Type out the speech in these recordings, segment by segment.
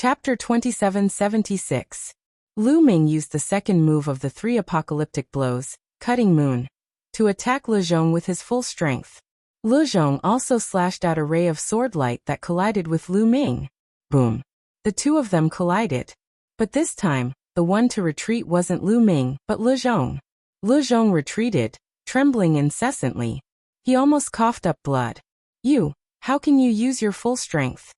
Chapter 2776. Lu Ming used the second move of the 3 apocalyptic blows, Cutting Moon, to attack Le Zhong with his full strength. Le Zhong also slashed out a ray of sword light that collided with Lu Ming. Boom. The two of them collided. But this time, the one to retreat wasn't Lu Ming, but Le Zhong. Le Zhong retreated, trembling incessantly. He almost coughed up blood. How can you use your full strength?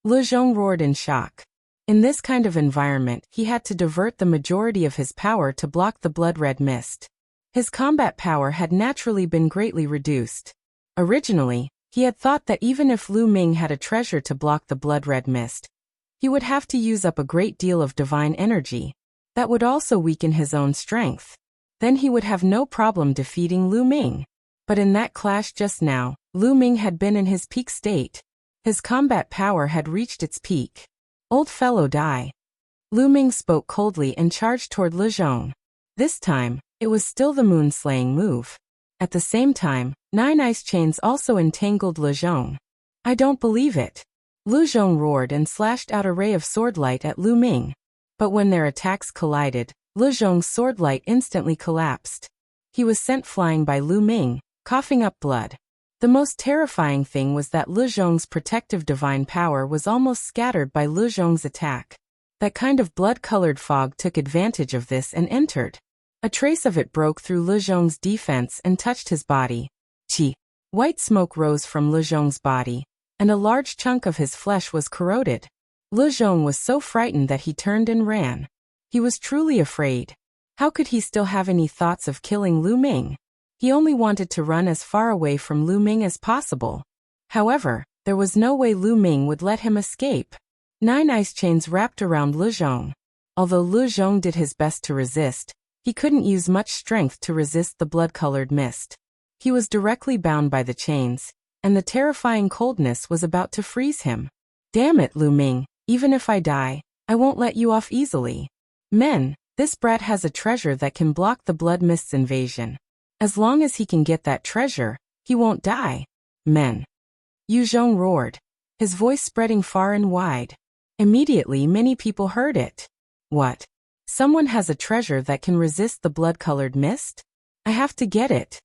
Le Zhong roared in shock. In this kind of environment, he had to divert the majority of his power to block the blood-red mist. His combat power had naturally been greatly reduced. Originally, he had thought that even if Lu Ming had a treasure to block the blood-red mist, he would have to use up a great deal of divine energy. That would also weaken his own strength. Then he would have no problem defeating Lu Ming. But in that clash just now, Lu Ming had been in his peak state. His combat power had reached its peak. Old fellow, die. Lu Ming spoke coldly and charged toward Le Zhong. This time, it was still the moon-slaying move. At the same time, 9 ice chains also entangled Le Zhong. I don't believe it. Le Zhong roared and slashed out a ray of sword light at Lu Ming. But when their attacks collided, Le Zhong's sword light instantly collapsed. He was sent flying by Lu Ming, coughing up blood. The most terrifying thing was that Le Zhong's protective divine power was almost scattered by Le Zhong's attack. That kind of blood-colored fog took advantage of this and entered. A trace of it broke through Le Zhong's defense and touched his body. Qi. White smoke rose from Le Zhong's body, and a large chunk of his flesh was corroded. Le Zhong was so frightened that he turned and ran. He was truly afraid. How could he still have any thoughts of killing Lu Ming? He only wanted to run as far away from Lu Ming as possible. However, there was no way Lu Ming would let him escape. 9 ice chains wrapped around Le Zhong. Although Le Zhong did his best to resist, he couldn't use much strength to resist the blood-colored mist. He was directly bound by the chains, and the terrifying coldness was about to freeze him. Damn it, Lu Ming, even if I die, I won't let you off easily. Men, this brat has a treasure that can block the blood mist's invasion. As long as he can get that treasure, he won't die. Men. Yu Zhong roared, his voice spreading far and wide. Immediately many people heard it. What? Someone has a treasure that can resist the blood-colored mist? I have to get it.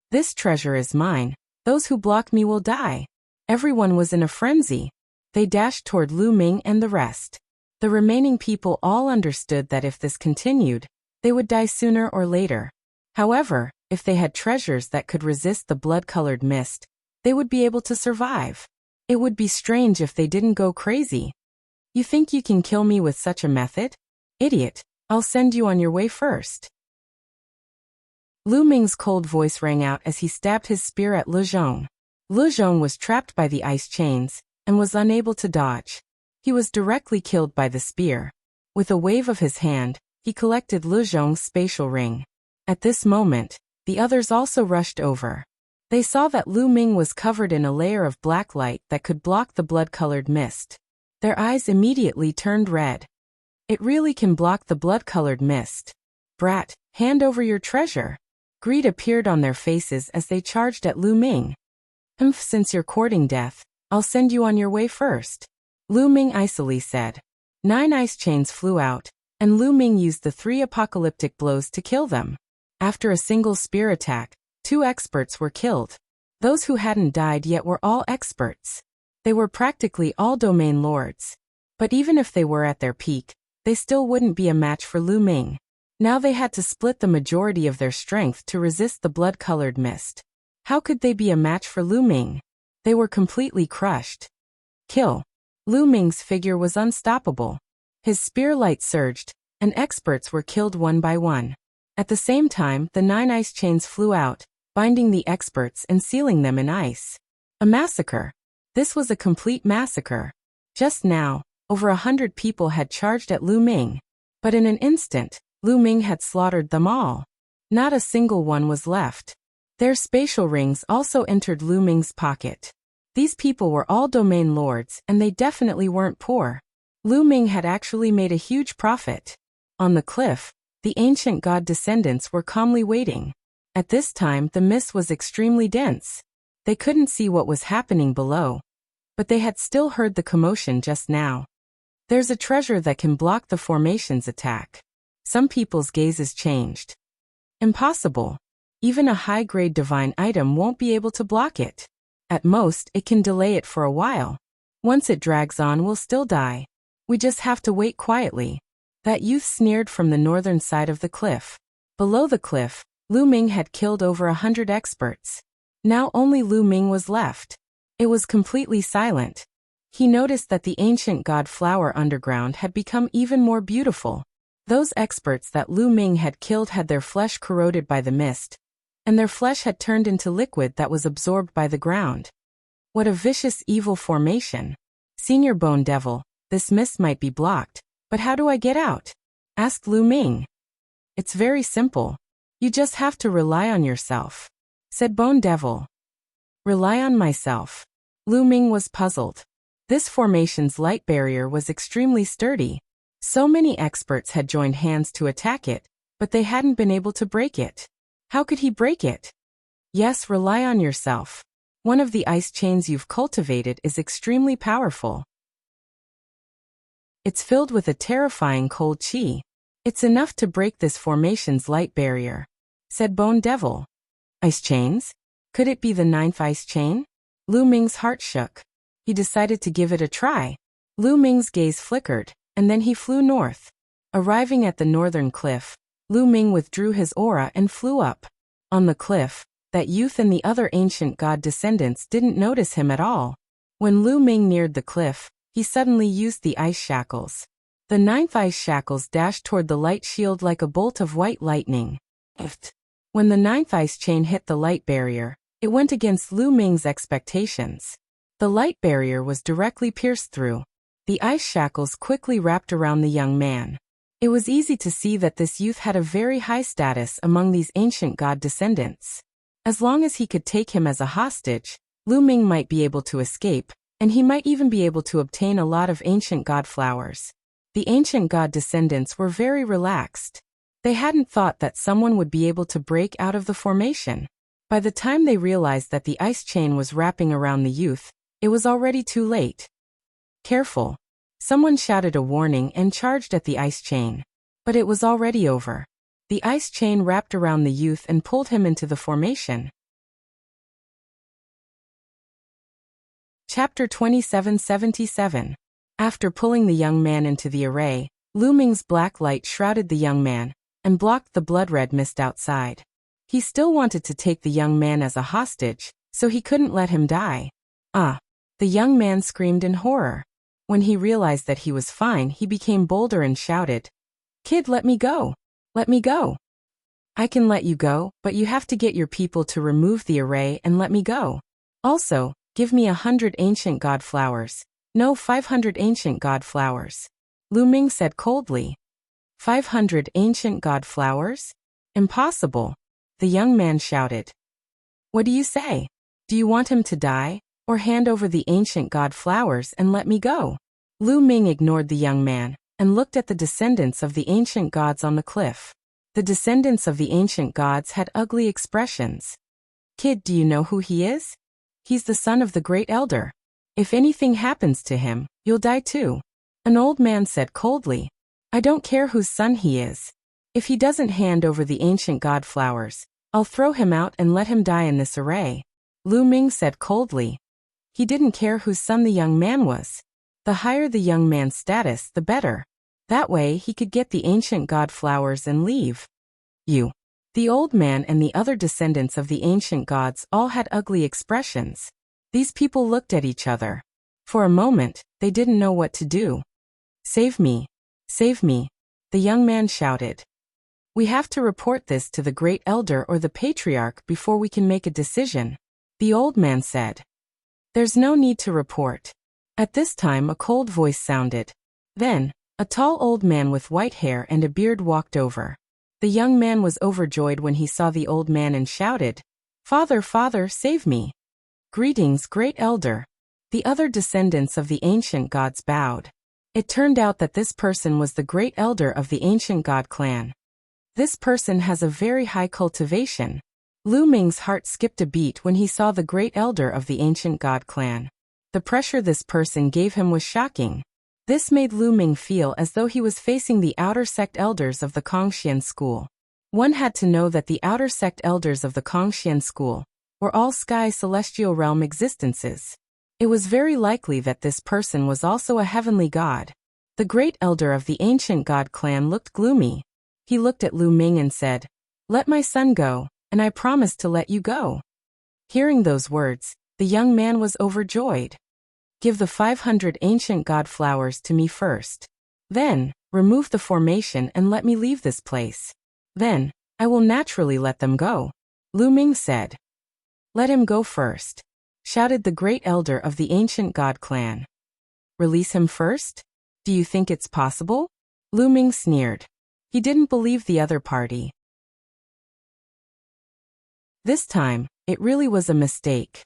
This treasure is mine. Those who block me will die. Everyone was in a frenzy. They dashed toward Lu Ming and the rest. The remaining people all understood that if this continued, they would die sooner or later. However, if they had treasures that could resist the blood-colored mist, they would be able to survive. It would be strange if they didn't go crazy. You think you can kill me with such a method? Idiot, I'll send you on your way first. Lu Ming's cold voice rang out as he stabbed his spear at Le Zhong. Le Zhong was trapped by the ice chains, and was unable to dodge. He was directly killed by the spear. With a wave of his hand, he collected Le Zhong's spatial ring. At this moment, the others also rushed over. They saw that Lu Ming was covered in a layer of black light that could block the blood-colored mist. Their eyes immediately turned red. It really can block the blood-colored mist. Brat, hand over your treasure. Greed appeared on their faces as they charged at Lu Ming. Since you're courting death, I'll send you on your way first. Lu Ming icily said. 9 ice chains flew out, and Lu Ming used the 3 apocalyptic blows to kill them. After a single spear attack, 2 experts were killed. Those who hadn't died yet were all experts. They were practically all domain lords. But even if they were at their peak, they still wouldn't be a match for Lu Ming. Now they had to split the majority of their strength to resist the blood-colored mist. How could they be a match for Lu Ming? They were completely crushed. Kill. Lu Ming's figure was unstoppable. His spear light surged, and experts were killed one by one. At the same time, the 9 ice chains flew out, binding the experts and sealing them in ice. A massacre. This was a complete massacre. Just now, over 100 people had charged at Lu Ming. But in an instant, Lu Ming had slaughtered them all. Not a single one was left. Their spatial rings also entered Lu Ming's pocket. These people were all domain lords, and they definitely weren't poor. Lu Ming had actually made a huge profit. On the cliff, the ancient god descendants were calmly waiting. At this time, the mist was extremely dense. They couldn't see what was happening below. But they had still heard the commotion just now. There's a treasure that can block the formation's attack. Some people's gazes changed. Impossible. Even a high-grade divine item won't be able to block it. At most, it can delay it for a while. Once it drags on, we'll still die. We just have to wait quietly. That youth sneered from the northern side of the cliff. Below the cliff, Lu Ming had killed over 100 experts. Now only Lu Ming was left. It was completely silent. He noticed that the ancient god flower underground had become even more beautiful. Those experts that Lu Ming had killed had their flesh corroded by the mist, and their flesh had turned into liquid that was absorbed by the ground. What a vicious evil formation. Senior Bone Devil, this mist might be blocked, but how do I get out? Asked Lu Ming. It's very simple. You just have to rely on yourself, said Bone Devil. Rely on myself. Lu Ming was puzzled. This formation's light barrier was extremely sturdy. So many experts had joined hands to attack it, but they hadn't been able to break it. How could he break it? Yes, rely on yourself. One of the ice chains you've cultivated is extremely powerful. It's filled with a terrifying cold qi. It's enough to break this formation's light barrier, said Bone Devil. Ice chains? Could it be the 9th ice chain? Lu Ming's heart shook. He decided to give it a try. Lu Ming's gaze flickered, and then he flew north. Arriving at the northern cliff, Lu Ming withdrew his aura and flew up. On the cliff, that youth and the other ancient god descendants didn't notice him at all. When Lu Ming neared the cliff, he suddenly used the ice shackles. The 9th ice shackles dashed toward the light shield like a bolt of white lightning. When the 9th ice chain hit the light barrier, it went against Lu Ming's expectations. The light barrier was directly pierced through. The ice shackles quickly wrapped around the young man. It was easy to see that this youth had a very high status among these ancient god descendants. As long as he could take him as a hostage, Lu Ming might be able to escape, and he might even be able to obtain a lot of ancient god flowers. The ancient god descendants were very relaxed. They hadn't thought that someone would be able to break out of the formation. By the time they realized that the ice chain was wrapping around the youth, it was already too late. Careful. Someone shouted a warning and charged at the ice chain. But it was already over. The ice chain wrapped around the youth and pulled him into the formation. Chapter 2777. After pulling the young man into the array, Lu Ming's black light shrouded the young man and blocked the blood-red mist outside. He still wanted to take the young man as a hostage, so he couldn't let him die. Ah! The young man screamed in horror. When he realized that he was fine, he became bolder and shouted, "Kid, let me go! Let me go! I can let you go, but you have to get your people to remove the array and let me go. Also, give me 100 ancient god flowers. No, 500 ancient god flowers." Lu Ming said coldly. 500 ancient god flowers? Impossible. The young man shouted. What do you say? Do you want him to die, or hand over the ancient god flowers and let me go? Lu Ming ignored the young man and looked at the descendants of the ancient gods on the cliff. The descendants of the ancient gods had ugly expressions. Kid, do you know who he is? He's the son of the great elder. If anything happens to him, you'll die too. An old man said coldly. I don't care whose son he is. If he doesn't hand over the ancient god flowers, I'll throw him out and let him die in this array. Lu Ming said coldly. He didn't care whose son the young man was. The higher the young man's status, the better. That way he could get the ancient god flowers and leave. You. The old man and the other descendants of the ancient gods all had ugly expressions. These people looked at each other. For a moment, they didn't know what to do. Save me. Save me. The young man shouted. We have to report this to the great elder or the patriarch before we can make a decision. The old man said. There's no need to report. At this time a cold voice sounded. Then, a tall old man with white hair and a beard walked over. The young man was overjoyed when he saw the old man and shouted, Father, Father, save me. Greetings, great elder. The other descendants of the ancient gods bowed. It turned out that this person was the great elder of the ancient god clan. This person has a very high cultivation. Lu Ming's heart skipped a beat when he saw the great elder of the ancient god clan. The pressure this person gave him was shocking. This made Lu Ming feel as though he was facing the outer sect elders of the Kongxian school. One had to know that the outer sect elders of the Kongxian school were all sky celestial realm existences. It was very likely that this person was also a heavenly god. The great elder of the ancient god clan looked gloomy. He looked at Lu Ming and said, "Let my son go, and I promise to let you go." Hearing those words, the young man was overjoyed. "Give the 500 ancient god flowers to me first. Then, remove the formation and let me leave this place. Then, I will naturally let them go," Lu Ming said. "Let him go first," shouted the great elder of the ancient god clan. "Release him first? Do you think it's possible?" Lu Ming sneered. He didn't believe the other party. This time, it really was a mistake.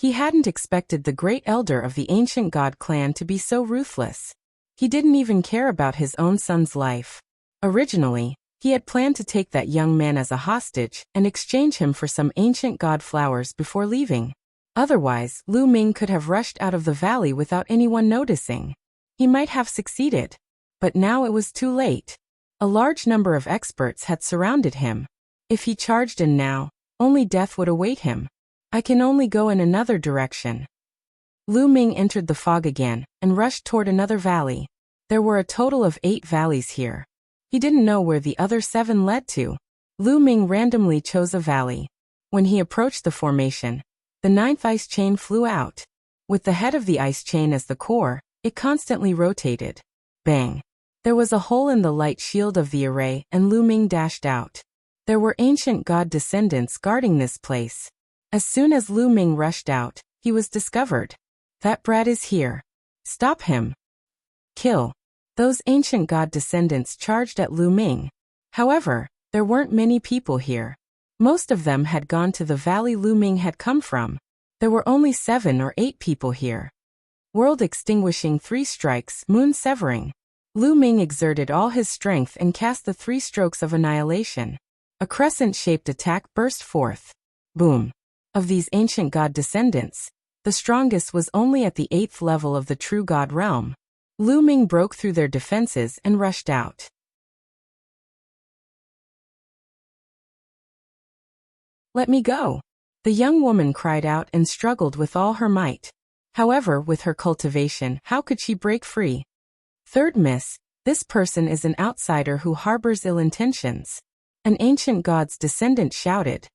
He hadn't expected the great elder of the ancient god clan to be so ruthless. He didn't even care about his own son's life. Originally, he had planned to take that young man as a hostage and exchange him for some ancient god flowers before leaving. Otherwise, Lu Ming could have rushed out of the valley without anyone noticing. He might have succeeded. But now it was too late. A large number of experts had surrounded him. If he charged in now, only death would await him. "I can only go in another direction." Lu Ming entered the fog again and rushed toward another valley. There were a total of 8 valleys here. He didn't know where the other 7 led to. Lu Ming randomly chose a valley. When he approached the formation, the 9th ice chain flew out. With the head of the ice chain as the core, it constantly rotated. Bang! There was a hole in the light shield of the array and Lu Ming dashed out. There were ancient god descendants guarding this place. As soon as Lu Ming rushed out, he was discovered. "That brat is here. Stop him. Kill." Those ancient god descendants charged at Lu Ming. However, there weren't many people here. Most of them had gone to the valley Lu Ming had come from. There were only 7 or 8 people here. World extinguishing 3 strikes, moon severing. Lu Ming exerted all his strength and cast the 3 strokes of annihilation. A crescent-shaped attack burst forth. Boom! Of these ancient god descendants, the strongest was only at the 8th level of the true god realm. Lu Ming broke through their defenses and rushed out. "Let me go!" The young woman cried out and struggled with all her might. However, with her cultivation, how could she break free? "Third miss, this person is an outsider who harbors ill intentions." An ancient god's descendant shouted.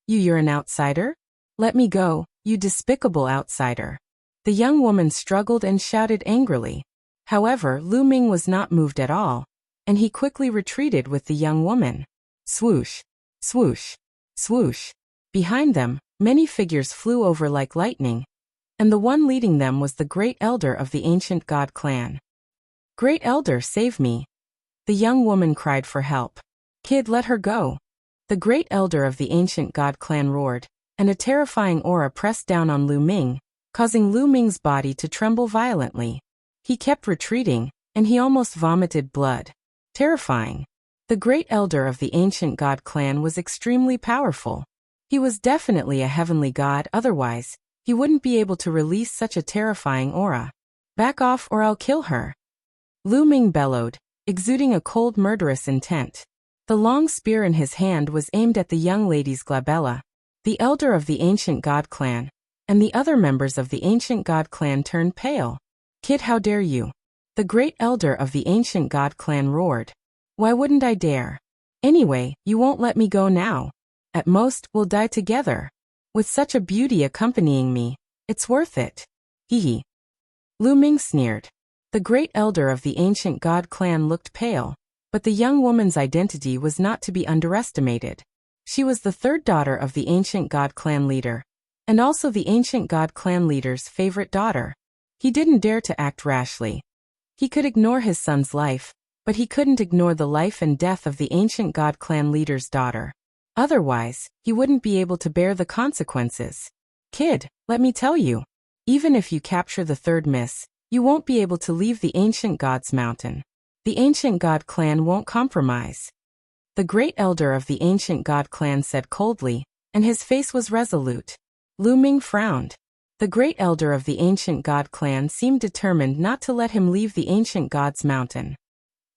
You're an outsider? Let me go, you despicable outsider." The young woman struggled and shouted angrily. However, Lu Ming was not moved at all, and he quickly retreated with the young woman. Swoosh, swoosh, swoosh. Behind them, many figures flew over like lightning, and the one leading them was the great elder of the ancient god clan. "Great elder, save me!" The young woman cried for help. "Kid, let her go!" The great elder of the ancient god clan roared, and a terrifying aura pressed down on Lu Ming, causing Lu Ming's body to tremble violently. He kept retreating, and he almost vomited blood. Terrifying. The great elder of the ancient god clan was extremely powerful. He was definitely a heavenly god, otherwise, he wouldn't be able to release such a terrifying aura. "Back off or I'll kill her!" Lu Ming bellowed, exuding a cold murderous intent. The long spear in his hand was aimed at the young lady's glabella. The elder of the ancient god clan, and the other members of the ancient god clan turned pale. "Kid, how dare you!" The great elder of the ancient god clan roared. "Why wouldn't I dare? Anyway, you won't let me go now. At most, we'll die together. With such a beauty accompanying me, it's worth it. Hee hee." Lu Ming sneered. The great elder of the ancient god clan looked pale, but the young woman's identity was not to be underestimated. She was the 3rd daughter of the ancient god clan leader, and also the ancient god clan leader's favorite daughter. He didn't dare to act rashly. He could ignore his son's life, but he couldn't ignore the life and death of the ancient god clan leader's daughter. Otherwise, he wouldn't be able to bear the consequences. "Kid, let me tell you, even if you capture the 3rd miss, you won't be able to leave the ancient god's mountain. The ancient god clan won't compromise." The great elder of the ancient god clan said coldly, and his face was resolute. Lu Ming frowned. The great elder of the ancient god clan seemed determined not to let him leave the ancient god's mountain.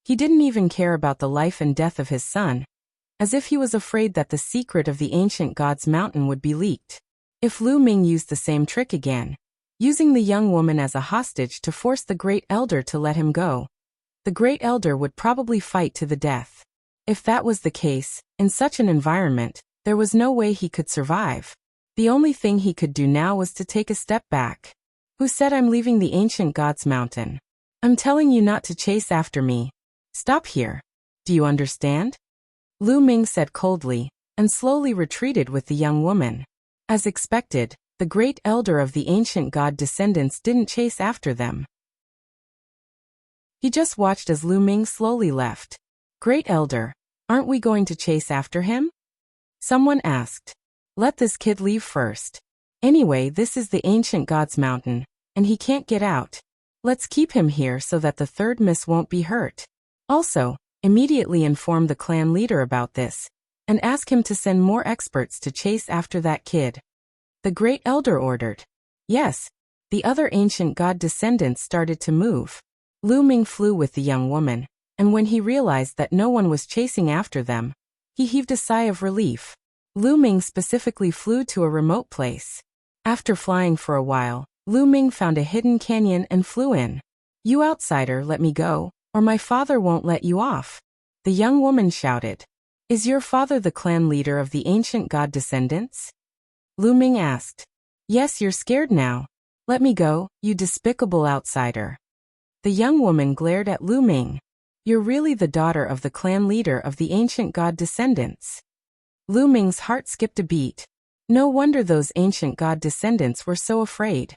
He didn't even care about the life and death of his son, as if he was afraid that the secret of the ancient god's mountain would be leaked. If Lu Ming used the same trick again, using the young woman as a hostage to force the great elder to let him go, the great elder would probably fight to the death. If that was the case, in such an environment, there was no way he could survive. The only thing he could do now was to take a step back. Who said I'm leaving the ancient god's mountain? I'm telling you not to chase after me. Stop here. Do you understand? Lu Ming said coldly, and slowly retreated with the young woman. As expected, the great elder of the ancient god descendants didn't chase after them. He just watched as Lu Ming slowly left. Great elder, aren't we going to chase after him? Someone asked. Let this kid leave first. Anyway, this is the ancient god's mountain, and he can't get out. Let's keep him here so that the third miss won't be hurt. Also, immediately inform the clan leader about this, and ask him to send more experts to chase after that kid. The great elder ordered. Yes, the other ancient god descendants started to move. Lu Ming flew with the young woman, and when he realized that no one was chasing after them, he heaved a sigh of relief. Lu Ming specifically flew to a remote place. After flying for a while, Lu Ming found a hidden canyon and flew in. You outsider, let me go, or my father won't let you off. The young woman shouted. Is your father the clan leader of the ancient god descendants? Lu Ming asked. Yes, you're scared now. Let me go, you despicable outsider. The young woman glared at Lu Ming. You're really the daughter of the clan leader of the ancient god descendants. Lu Ming's heart skipped a beat. No wonder those ancient god descendants were so afraid.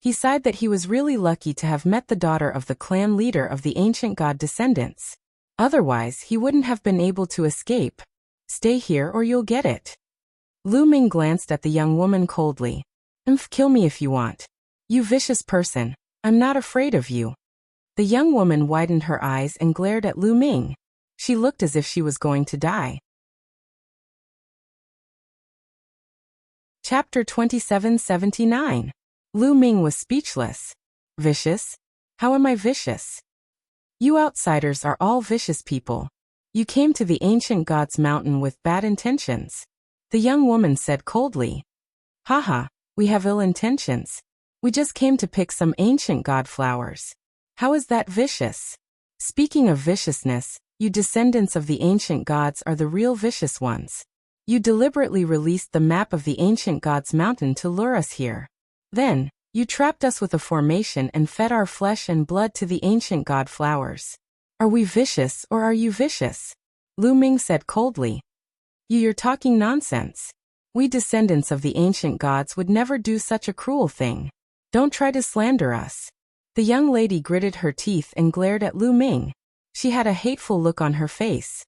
He sighed that he was really lucky to have met the daughter of the clan leader of the ancient god descendants. Otherwise, he wouldn't have been able to escape. Stay here or you'll get it. Lu Ming glanced at the young woman coldly. Kill me if you want. You vicious person, I'm not afraid of you. The young woman widened her eyes and glared at Lu Ming. She looked as if she was going to die. Chapter 2779. Lu Ming was speechless. Vicious? How am I vicious? You outsiders are all vicious people. You came to the ancient god's mountain with bad intentions. The young woman said coldly. Haha, we have ill intentions. We just came to pick some ancient god flowers. How is that vicious? Speaking of viciousness, you descendants of the ancient gods are the real vicious ones. You deliberately released the map of the ancient god's mountain to lure us here. Then, you trapped us with a formation and fed our flesh and blood to the ancient god flowers. Are we vicious or are you vicious? Lu Ming said coldly. You're talking nonsense. We descendants of the ancient gods would never do such a cruel thing. Don't try to slander us. The young lady gritted her teeth and glared at Lu Ming. She had a hateful look on her face.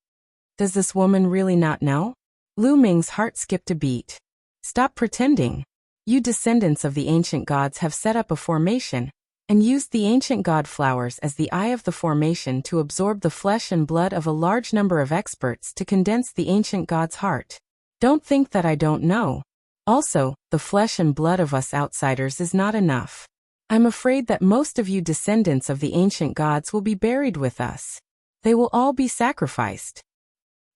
Does this woman really not know? Lu Ming's heart skipped a beat. Stop pretending. You descendants of the ancient gods have set up a formation, and used the ancient god flowers as the eye of the formation to absorb the flesh and blood of a large number of experts to condense the ancient god's heart. Don't think that I don't know. Also, the flesh and blood of us outsiders is not enough. I'm afraid that most of you descendants of the ancient gods will be buried with us. They will all be sacrificed.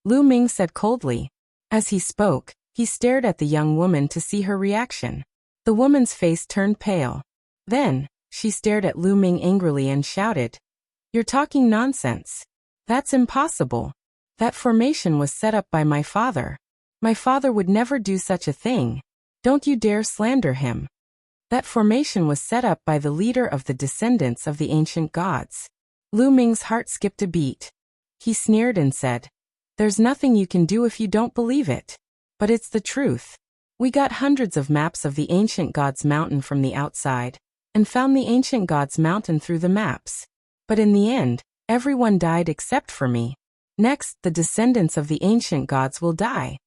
Lu Ming said coldly. As he spoke, he stared at the young woman to see her reaction. The woman's face turned pale. Then, she stared at Lu Ming angrily and shouted, You're talking nonsense. That's impossible. That formation was set up by my father. My father would never do such a thing. Don't you dare slander him. That formation was set up by the leader of the descendants of the ancient gods. Lu Ming's heart skipped a beat. He sneered and said, There's nothing you can do if you don't believe it. But it's the truth. We got hundreds of maps of the ancient god's mountain from the outside, and found the ancient god's mountain through the maps. But in the end, everyone died except for me. Next, the descendants of the ancient gods will die.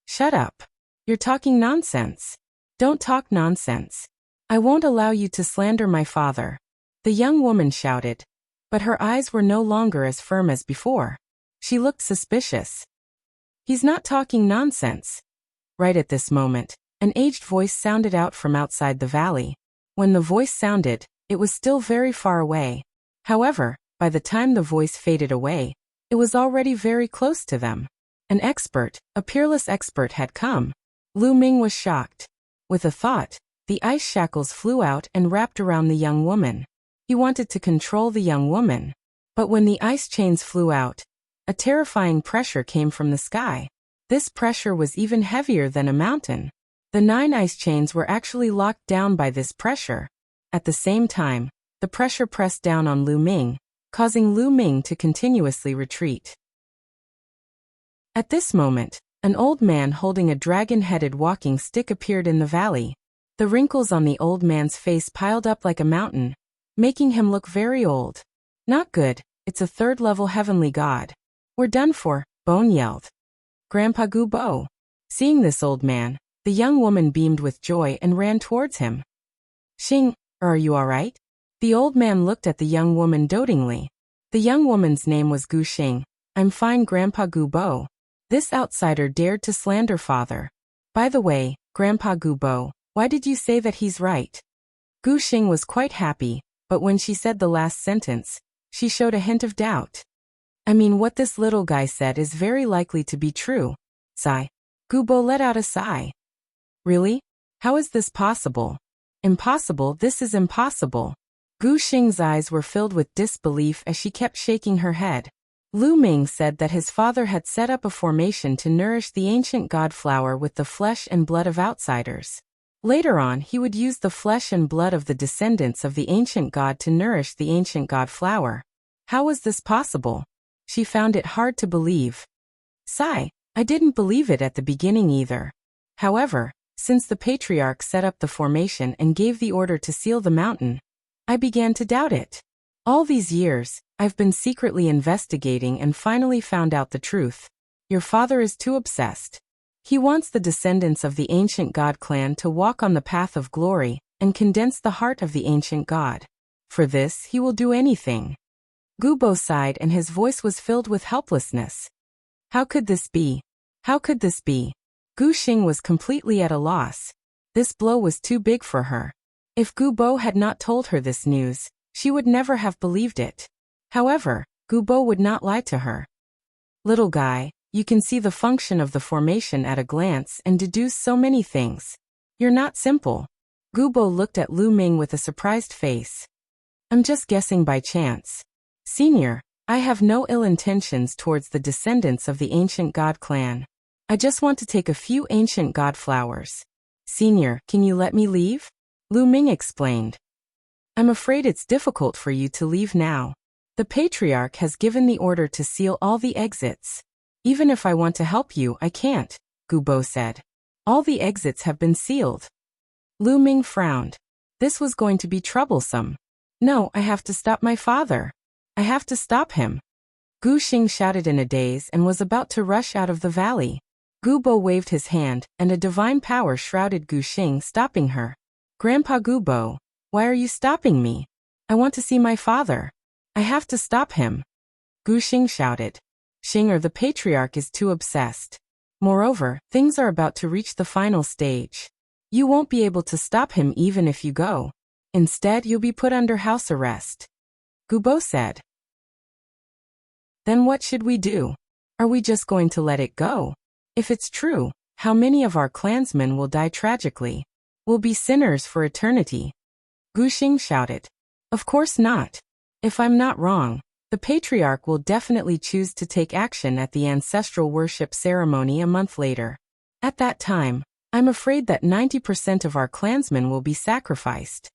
Shut up. You're talking nonsense. Don't talk nonsense. I won't allow you to slander my father. The young woman shouted, but her eyes were no longer as firm as before. She looked suspicious. He's not talking nonsense. Right at this moment, An aged voice sounded out from outside the valley. When the voice sounded, it was still very far away. However, by the time the voice faded away, it was already very close to them. An expert, a peerless expert had come. Lu Ming was shocked. With a thought, the ice shackles flew out and wrapped around the young woman. He wanted to control the young woman. But when the ice chains flew out, a terrifying pressure came from the sky. This pressure was even heavier than a mountain. The 9 ice chains were actually locked down by this pressure. At the same time, the pressure pressed down on Lu Ming, causing Lu Ming to continuously retreat. At this moment, an old man holding a dragon-headed walking stick appeared in the valley. The wrinkles on the old man's face piled up like a mountain, making him look very old. Not good, it's a 3rd-level heavenly god. We're done for, Bone yelled. Grandpa Gubo. Seeing this old man, the young woman beamed with joy and ran towards him. Xing, are you all right? The old man looked at the young woman dotingly. The young woman's name was Gu Xing. I'm fine, Grandpa Gubo. This outsider dared to slander father. By the way, Grandpa Gubo, why did you say that he's right? Gu Xing was quite happy, but when she said the last sentence, she showed a hint of doubt. I mean, what this little guy said is very likely to be true. Sigh. Gubo let out a sigh. Really? How is this possible? Impossible, this is impossible. Gu Xing's eyes were filled with disbelief as she kept shaking her head. Lu Ming said that his father had set up a formation to nourish the ancient god flower with the flesh and blood of outsiders. Later on, he would use the flesh and blood of the descendants of the ancient god to nourish the ancient god flower. How was this possible? She found it hard to believe. Sigh, I didn't believe it at the beginning either. However, since the patriarch set up the formation and gave the order to seal the mountain, I began to doubt it. All these years, I've been secretly investigating and finally found out the truth. Your father is too obsessed. He wants the descendants of the ancient god clan to walk on the path of glory and condense the heart of the ancient god. For this, he will do anything. Gubo sighed and his voice was filled with helplessness. How could this be? How could this be? Gu Xing was completely at a loss. This blow was too big for her. If Gubo had not told her this news, she would never have believed it. However, Gubo would not lie to her. Little guy, you can see the function of the formation at a glance and deduce so many things. You're not simple. Gubo looked at Lu Ming with a surprised face. I'm just guessing by chance. Senior, I have no ill intentions towards the descendants of the ancient god clan. I just want to take a few ancient god flowers. Senior, can you let me leave? Lu Ming explained. I'm afraid it's difficult for you to leave now. The patriarch has given the order to seal all the exits. Even if I want to help you, I can't, Gubo said. All the exits have been sealed. Lu Ming frowned. This was going to be troublesome. No, I have to stop my father. I have to stop him. Gu Xing shouted in a daze and was about to rush out of the valley. Gubo waved his hand, and a divine power shrouded Gu Xing, stopping her. Grandpa Gubo, why are you stopping me? I want to see my father. I have to stop him. Gu Xing shouted. Xing, the patriarch is too obsessed. Moreover, things are about to reach the final stage. You won't be able to stop him even if you go. Instead, you'll be put under house arrest. Gubo said. Then what should we do? Are we just going to let it go? If it's true, how many of our clansmen will die tragically? We'll be sinners for eternity. Gu Xing shouted. Of course not. If I'm not wrong, the patriarch will definitely choose to take action at the ancestral worship ceremony a month later. At that time, I'm afraid that 90% of our clansmen will be sacrificed.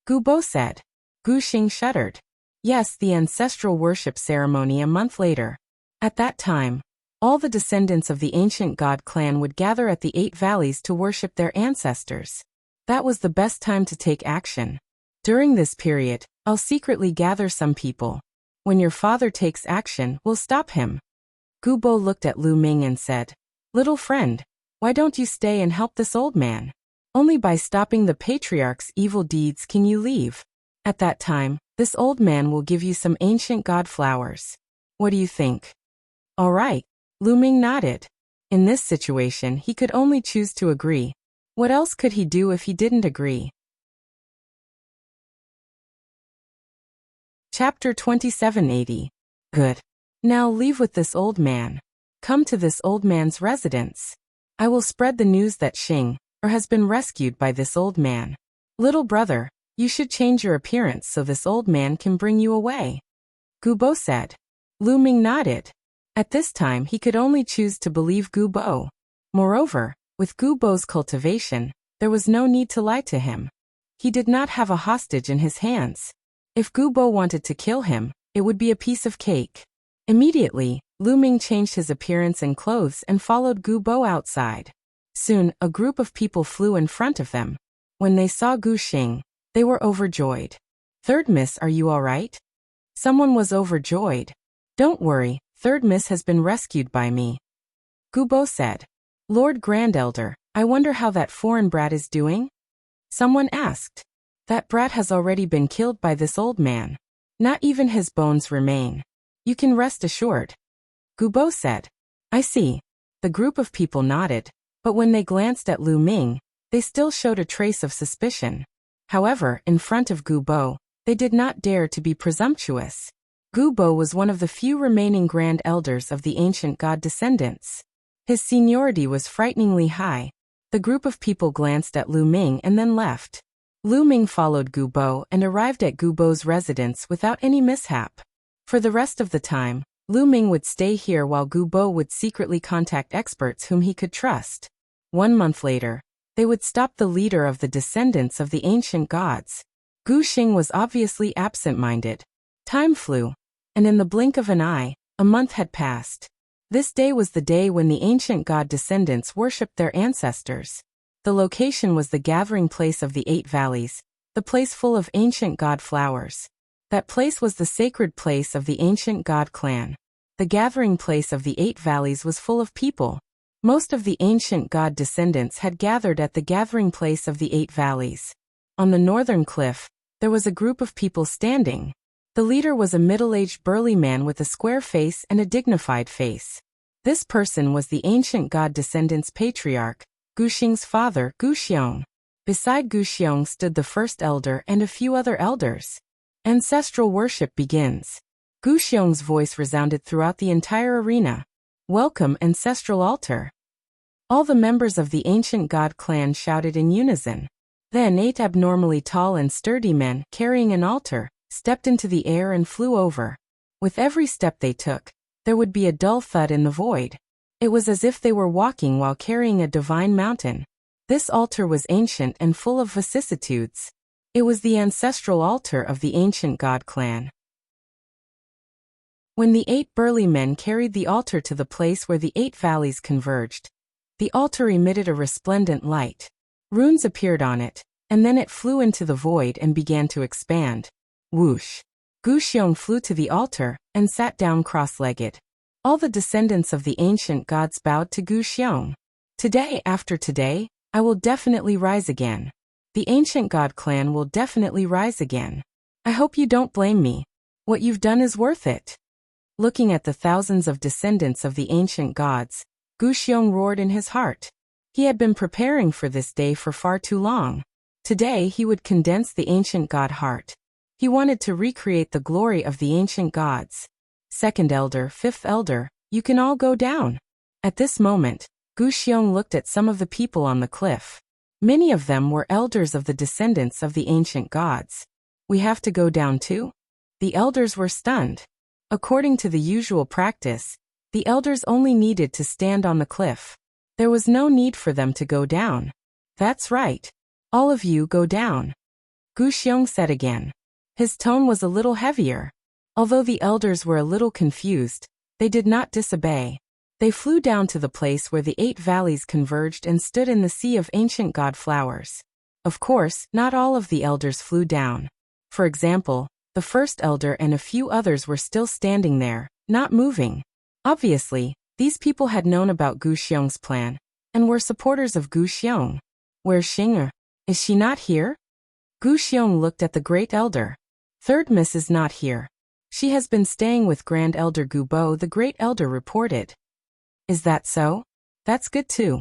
Gubo said. Gu Xing shuddered. Yes, the ancestral worship ceremony a month later. At that time, all the descendants of the ancient god clan would gather at the 8 valleys to worship their ancestors. That was the best time to take action. During this period, I'll secretly gather some people. When your father takes action, we'll stop him. Gubo looked at Lu Ming and said, Little friend, why don't you stay and help this old man? Only by stopping the patriarch's evil deeds can you leave. At that time, this old man will give you some ancient god flowers. What do you think? All right. Lu Ming nodded. In this situation, he could only choose to agree. What else could he do if he didn't agree? Chapter 2780. Good. Now leave with this old man. Come to this old man's residence. I will spread the news that Xing has been rescued by this old man. Little brother, you should change your appearance so this old man can bring you away. Gubo said. Lu Ming nodded. At this time he could only choose to believe Gubo. Moreover, with Gubo's cultivation, there was no need to lie to him. He did not have a hostage in his hands. If Gubo wanted to kill him, it would be a piece of cake. Immediately, Lu Ming changed his appearance and clothes and followed Gubo outside. Soon, a group of people flew in front of them. When they saw Gu Xing, they were overjoyed. Third Miss, are you all right? Someone was overjoyed. Don't worry, Third Miss has been rescued by me. Gubo said. Lord Grand Elder, I wonder how that foreign brat is doing? Someone asked. That brat has already been killed by this old man. Not even his bones remain. You can rest assured. Gubo said. I see. The group of people nodded, but when they glanced at Lu Ming, they still showed a trace of suspicion. However, in front of Gubo, they did not dare to be presumptuous. Gubo was one of the few remaining grand elders of the ancient god descendants. His seniority was frighteningly high. The group of people glanced at Lu Ming and then left. Lu Ming followed Gubo and arrived at Gubo's residence without any mishap. For the rest of the time, Lu Ming would stay here while Gubo would secretly contact experts whom he could trust. 1 month later, they would stop the leader of the descendants of the ancient gods. Gu Xing was obviously absent-minded. Time flew, and in the blink of an eye, a month had passed. This day was the day when the ancient god descendants worshipped their ancestors. The location was the gathering place of the 8 valleys, the place full of ancient god flowers. That place was the sacred place of the ancient god clan. The gathering place of the 8 valleys was full of people. Most of the ancient god descendants had gathered at the gathering place of the 8 valleys. On the northern cliff, there was a group of people standing. The leader was a middle-aged burly man with a square face and a dignified face. This person was the ancient god descendants' patriarch, Gu Xing's father, Gu Xiong. Beside Gu Xiong stood the first elder and a few other elders. Ancestral worship begins. Gu Xiong's voice resounded throughout the entire arena. Welcome, ancestral altar. All the members of the ancient god clan shouted in unison. Then 8 abnormally tall and sturdy men, carrying an altar, stepped into the air and flew over. With every step they took, there would be a dull thud in the void. It was as if they were walking while carrying a divine mountain. This altar was ancient and full of vicissitudes. It was the ancestral altar of the ancient god clan. When the 8 burly men carried the altar to the place where the 8 valleys converged, the altar emitted a resplendent light. Runes appeared on it, and then it flew into the void and began to expand. Whoosh! Gu Xiong flew to the altar and sat down cross-legged. All the descendants of the ancient gods bowed to Gu Xiong. Today after today, I will definitely rise again. The ancient god clan will definitely rise again. I hope you don't blame me. What you've done is worth it. Looking at the thousands of descendants of the ancient gods, Gu Xiong roared in his heart. He had been preparing for this day for far too long. Today he would condense the ancient god heart. He wanted to recreate the glory of the ancient gods. Second elder, fifth elder, you can all go down. At this moment, Gu Xiong looked at some of the people on the cliff. Many of them were elders of the descendants of the ancient gods. We have to go down too? The elders were stunned. According to the usual practice, the elders only needed to stand on the cliff. There was no need for them to go down. That's right. All of you go down. Gu Xiong said again. His tone was a little heavier. Although the elders were a little confused, they did not disobey. They flew down to the place where the 8 valleys converged and stood in the sea of ancient god flowers. Of course, not all of the elders flew down. For example, the first elder and a few others were still standing there, not moving. Obviously, these people had known about Gu Xiong's plan, and were supporters of Gu Xiong. Where's Xing? Is she not here? Gu Xiong looked at the great elder. Third Miss is not here. She has been staying with Grand Elder Gubo, the great elder reported. Is that so? That's good too.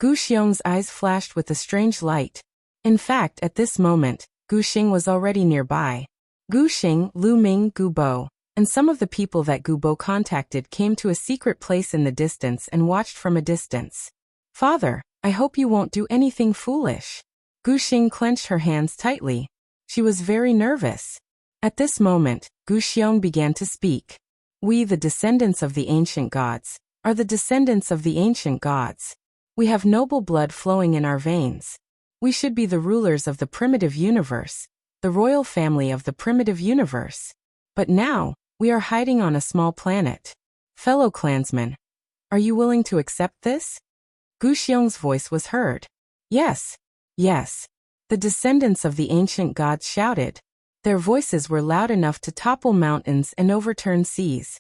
Gu Xiong's eyes flashed with a strange light. In fact, at this moment, Gu Xing was already nearby. Gu Xing, Lu Ming, Gu Bo, and some of the people that Gu Bo contacted came to a secret place in the distance and watched from a distance. Father, I hope you won't do anything foolish. Gu Xing clenched her hands tightly. She was very nervous. At this moment, Gu Xiong began to speak. We, the descendants of the ancient gods, are the descendants of the ancient gods. We have noble blood flowing in our veins. We should be the rulers of the primitive universe, the royal family of the primitive universe. But now, we are hiding on a small planet. Fellow clansmen, are you willing to accept this? Gu Xiong's voice was heard. Yes. Yes. The descendants of the ancient gods shouted. Their voices were loud enough to topple mountains and overturn seas.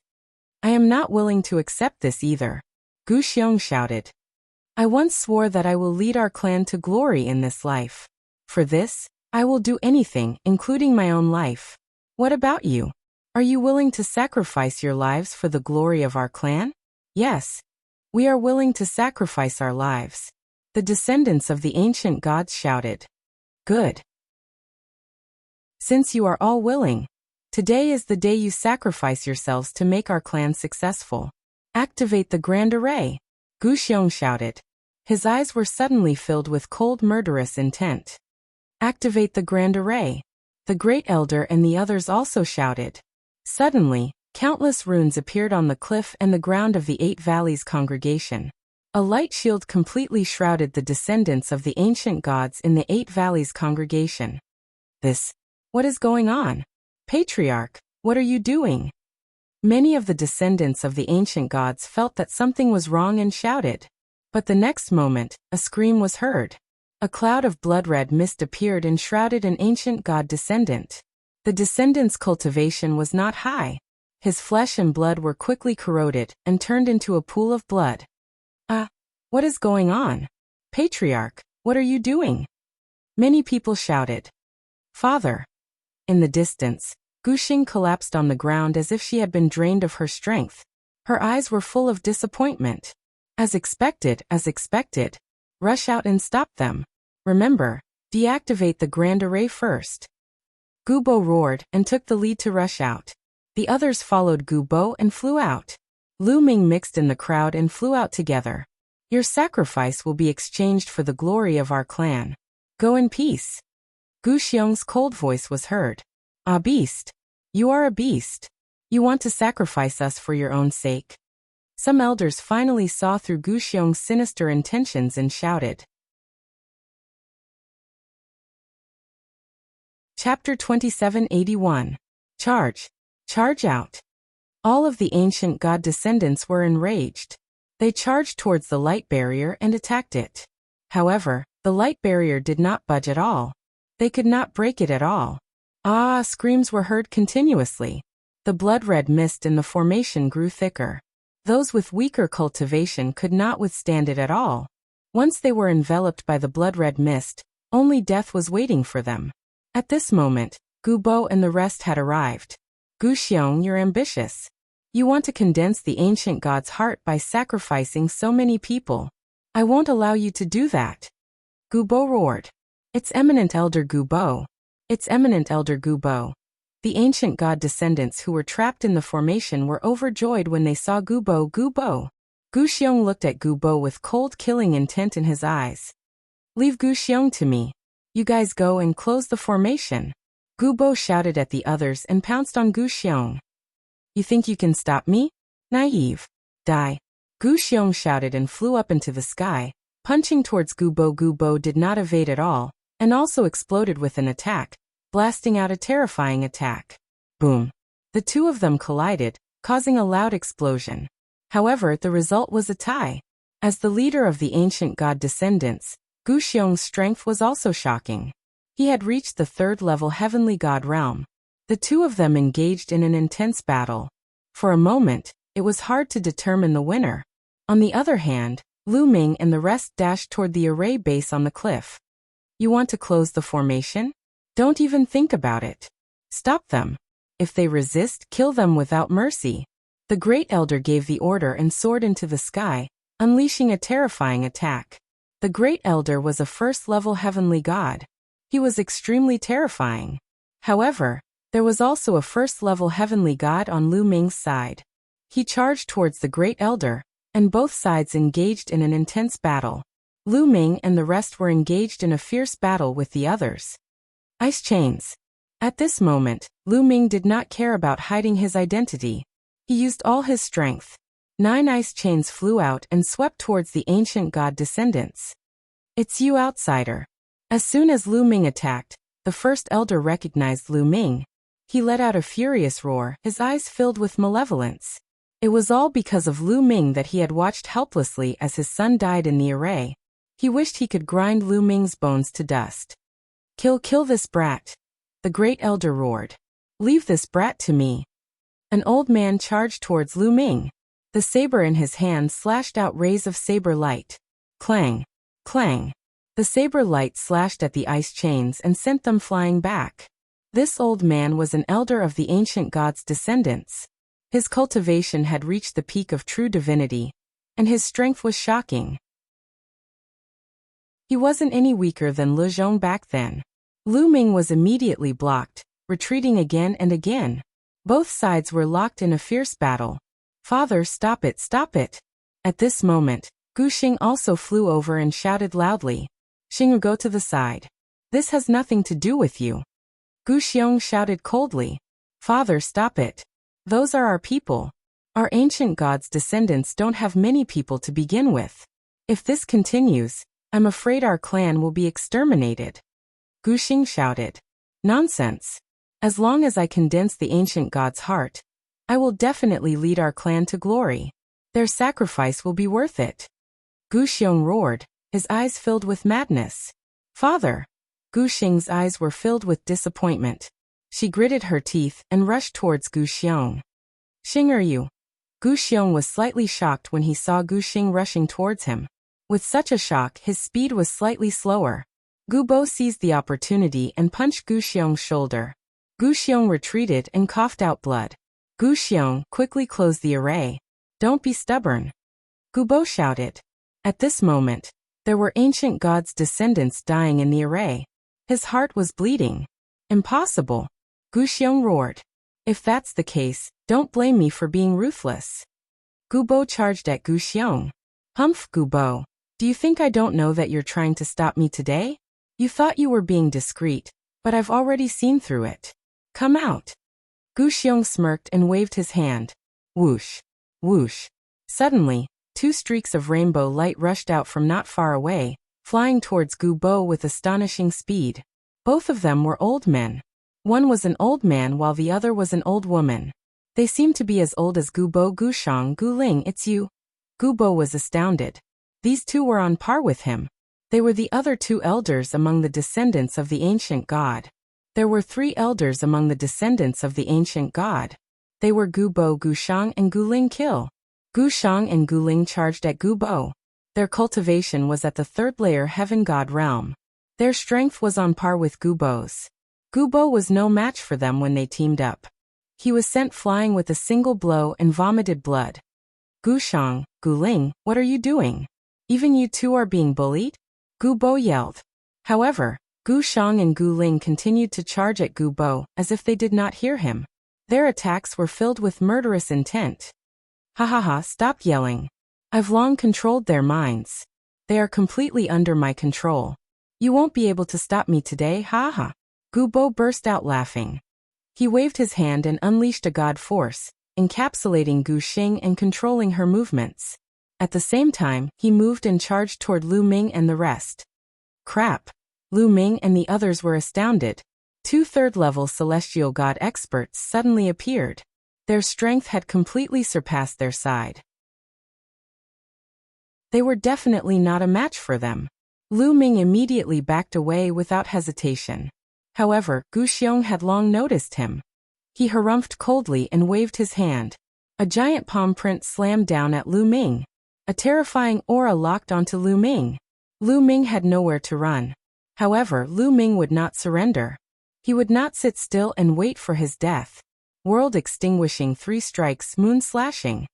I am not willing to accept this either. Gu Xiong shouted. I once swore that I will lead our clan to glory in this life. For this, I will do anything, including my own life. What about you? Are you willing to sacrifice your lives for the glory of our clan? Yes. We are willing to sacrifice our lives. The descendants of the ancient gods shouted. Good. Since you are all willing, today is the day you sacrifice yourselves to make our clan successful. Activate the Grand Array. Gu Xiong shouted. His eyes were suddenly filled with cold murderous intent. Activate the Grand Array. The Great Elder and the others also shouted. Suddenly, countless runes appeared on the cliff and the ground of the Eight Valleys congregation. A light shield completely shrouded the descendants of the ancient gods in the Eight Valleys congregation. What is going on? Patriarch, what are you doing? Many of the descendants of the ancient gods felt that something was wrong and shouted. But the next moment, a scream was heard. A cloud of blood-red mist appeared and shrouded an ancient god descendant. The descendant's cultivation was not high. His flesh and blood were quickly corroded and turned into a pool of blood. What is going on? Patriarch, what are you doing? Many people shouted. Father. In the distance, Gu Xing collapsed on the ground as if she had been drained of her strength. Her eyes were full of disappointment. As expected. Rush out and stop them. Remember, deactivate the Grand Array first. Gu Bo roared and took the lead to rush out. The others followed Gu Bo and flew out. Lu Ming mixed in the crowd and flew out together. Your sacrifice will be exchanged for the glory of our clan. Go in peace. Gu Xiong's cold voice was heard. Ah, beast. You are a beast. You want to sacrifice us for your own sake. Some elders finally saw through Gu Xiong's sinister intentions and shouted. Chapter 2781. Charge. Charge out. All of the ancient god descendants were enraged. They charged towards the light barrier and attacked it. However, the light barrier did not budge at all. They could not break it at all. Screams were heard continuously. The blood-red mist in the formation grew thicker. Those with weaker cultivation could not withstand it at all. Once they were enveloped by the blood-red mist, only death was waiting for them. At this moment, Gu Bo and the rest had arrived. Gu Xiong, you're ambitious. You want to condense the ancient god's heart by sacrificing so many people. I won't allow you to do that. Gu Bo roared. It's eminent Elder Gu Bo. It's eminent Elder Gu Bo. The ancient god descendants who were trapped in the formation were overjoyed when they saw Gu Bo. Gu Xiong looked at Gu Bo with cold killing intent in his eyes. Leave Gu Xiong to me. You guys go and close the formation. Gu Bo shouted at the others and pounced on Gu Xiong. You think you can stop me? Naive. Die. Gu Xiong shouted and flew up into the sky, punching towards Gu Bo. Gu Bo did not evade at all, and also exploded with an attack, blasting out a terrifying attack. Boom. The two of them collided, causing a loud explosion. However, the result was a tie. As the leader of the ancient god descendants, Gu Xiong's strength was also shocking. He had reached the third-level heavenly god realm. The two of them engaged in an intense battle. For a moment, it was hard to determine the winner. On the other hand, Lu Ming and the rest dashed toward the array base on the cliff. You want to close the formation? Don't even think about it. Stop them. If they resist, kill them without mercy. The Great Elder gave the order and soared into the sky, unleashing a terrifying attack. The Great Elder was a first-level heavenly god. He was extremely terrifying. However, there was also a first-level heavenly god on Lu Ming's side. He charged towards the Great Elder, and both sides engaged in an intense battle. Lu Ming and the rest were engaged in a fierce battle with the others. Ice chains. At this moment, Lu Ming did not care about hiding his identity. He used all his strength. 9 ice chains flew out and swept towards the ancient god descendants. It's you, outsider. As soon as Lu Ming attacked, the first elder recognized Lu Ming. He let out a furious roar, his eyes filled with malevolence. It was all because of Lu Ming that he had watched helplessly as his son died in the array. He wished he could grind Lu Ming's bones to dust. Kill this brat. The Great Elder roared. Leave this brat to me. An old man charged towards Lu Ming. The saber in his hand slashed out rays of saber light. Clang. Clang. The saber light slashed at the ice chains and sent them flying back. This old man was an elder of the ancient god's descendants. His cultivation had reached the peak of true divinity, and his strength was shocking. He wasn't any weaker than Lu Zhong back then. Lu Ming was immediately blocked, retreating again and again. Both sides were locked in a fierce battle. Father, stop it, stop it. At this moment, Gu Xing also flew over and shouted loudly. Xing, go to the side. This has nothing to do with you. Gu Xiong shouted coldly. Father, stop it. Those are our people. Our ancient god's descendants don't have many people to begin with. If this continues, I'm afraid our clan will be exterminated. Gu Xing shouted. Nonsense. As long as I condense the ancient god's heart, I will definitely lead our clan to glory. Their sacrifice will be worth it. Gu Xiong roared, his eyes filled with madness. Father! Gu Xing's eyes were filled with disappointment. She gritted her teeth and rushed towards Gu Xiong. Xing, are you? Gu Xiong was slightly shocked when he saw Gu Xing rushing towards him. With such a shock, his speed was slightly slower. Gu Bo seized the opportunity and punched Gu Xiong's shoulder. Gu Xiong retreated and coughed out blood. Gu Xiong quickly closed the array. Don't be stubborn. Gu Bo shouted. At this moment, there were ancient gods' descendants dying in the array. His heart was bleeding. Impossible. Gu Xiong roared. If that's the case, don't blame me for being ruthless. Gu Bo charged at Gu Xiong. Humph, Gu Bo. Do you think I don't know that you're trying to stop me today? You thought you were being discreet, but I've already seen through it. Come out. Gu Xiong smirked and waved his hand. Whoosh. Whoosh. Suddenly, 2 streaks of rainbow light rushed out from not far away, flying towards Gu Bo with astonishing speed. Both of them were old men. One was an old man while the other was an old woman. They seemed to be as old as Gu Bo. Gu Shang, Gu Ling, it's you. Gu Bo was astounded. These 2 were on par with him. They were the other 2 elders among the descendants of the ancient god. There were 3 elders among the descendants of the ancient god. They were Gu Bo, Gu Shang, and Gu Ling. Kill. Gu Shang and Gu Ling charged at Gu Bo. Their cultivation was at the 3rd layer heaven god realm. Their strength was on par with Gu Bo's. Gu Bo was no match for them when they teamed up. He was sent flying with a single blow and vomited blood. Gu Shang, Gu Ling, what are you doing? Even you 2 are being bullied? Gu Bo yelled. However, Gu Shang and Gu Ling continued to charge at Gu Bo as if they did not hear him. Their attacks were filled with murderous intent. Ha ha ha, stop yelling. I've long controlled their minds. They are completely under my control. You won't be able to stop me today, ha ha. Gu Bo burst out laughing. He waved his hand and unleashed a god force, encapsulating Gu Xing and controlling her movements. At the same time, he moved and charged toward Lu Ming and the rest. Crap! Lu Ming and the others were astounded. 2 third-level celestial god experts suddenly appeared. Their strength had completely surpassed their side. They were definitely not a match for them. Lu Ming immediately backed away without hesitation. However, Gu Xiong had long noticed him. He harumphed coldly and waved his hand. A giant palm print slammed down at Lu Ming. A terrifying aura locked onto Lu Ming. Lu Ming had nowhere to run. However, Lu Ming would not surrender. He would not sit still and wait for his death. World extinguishing 3 strikes, moon slashing.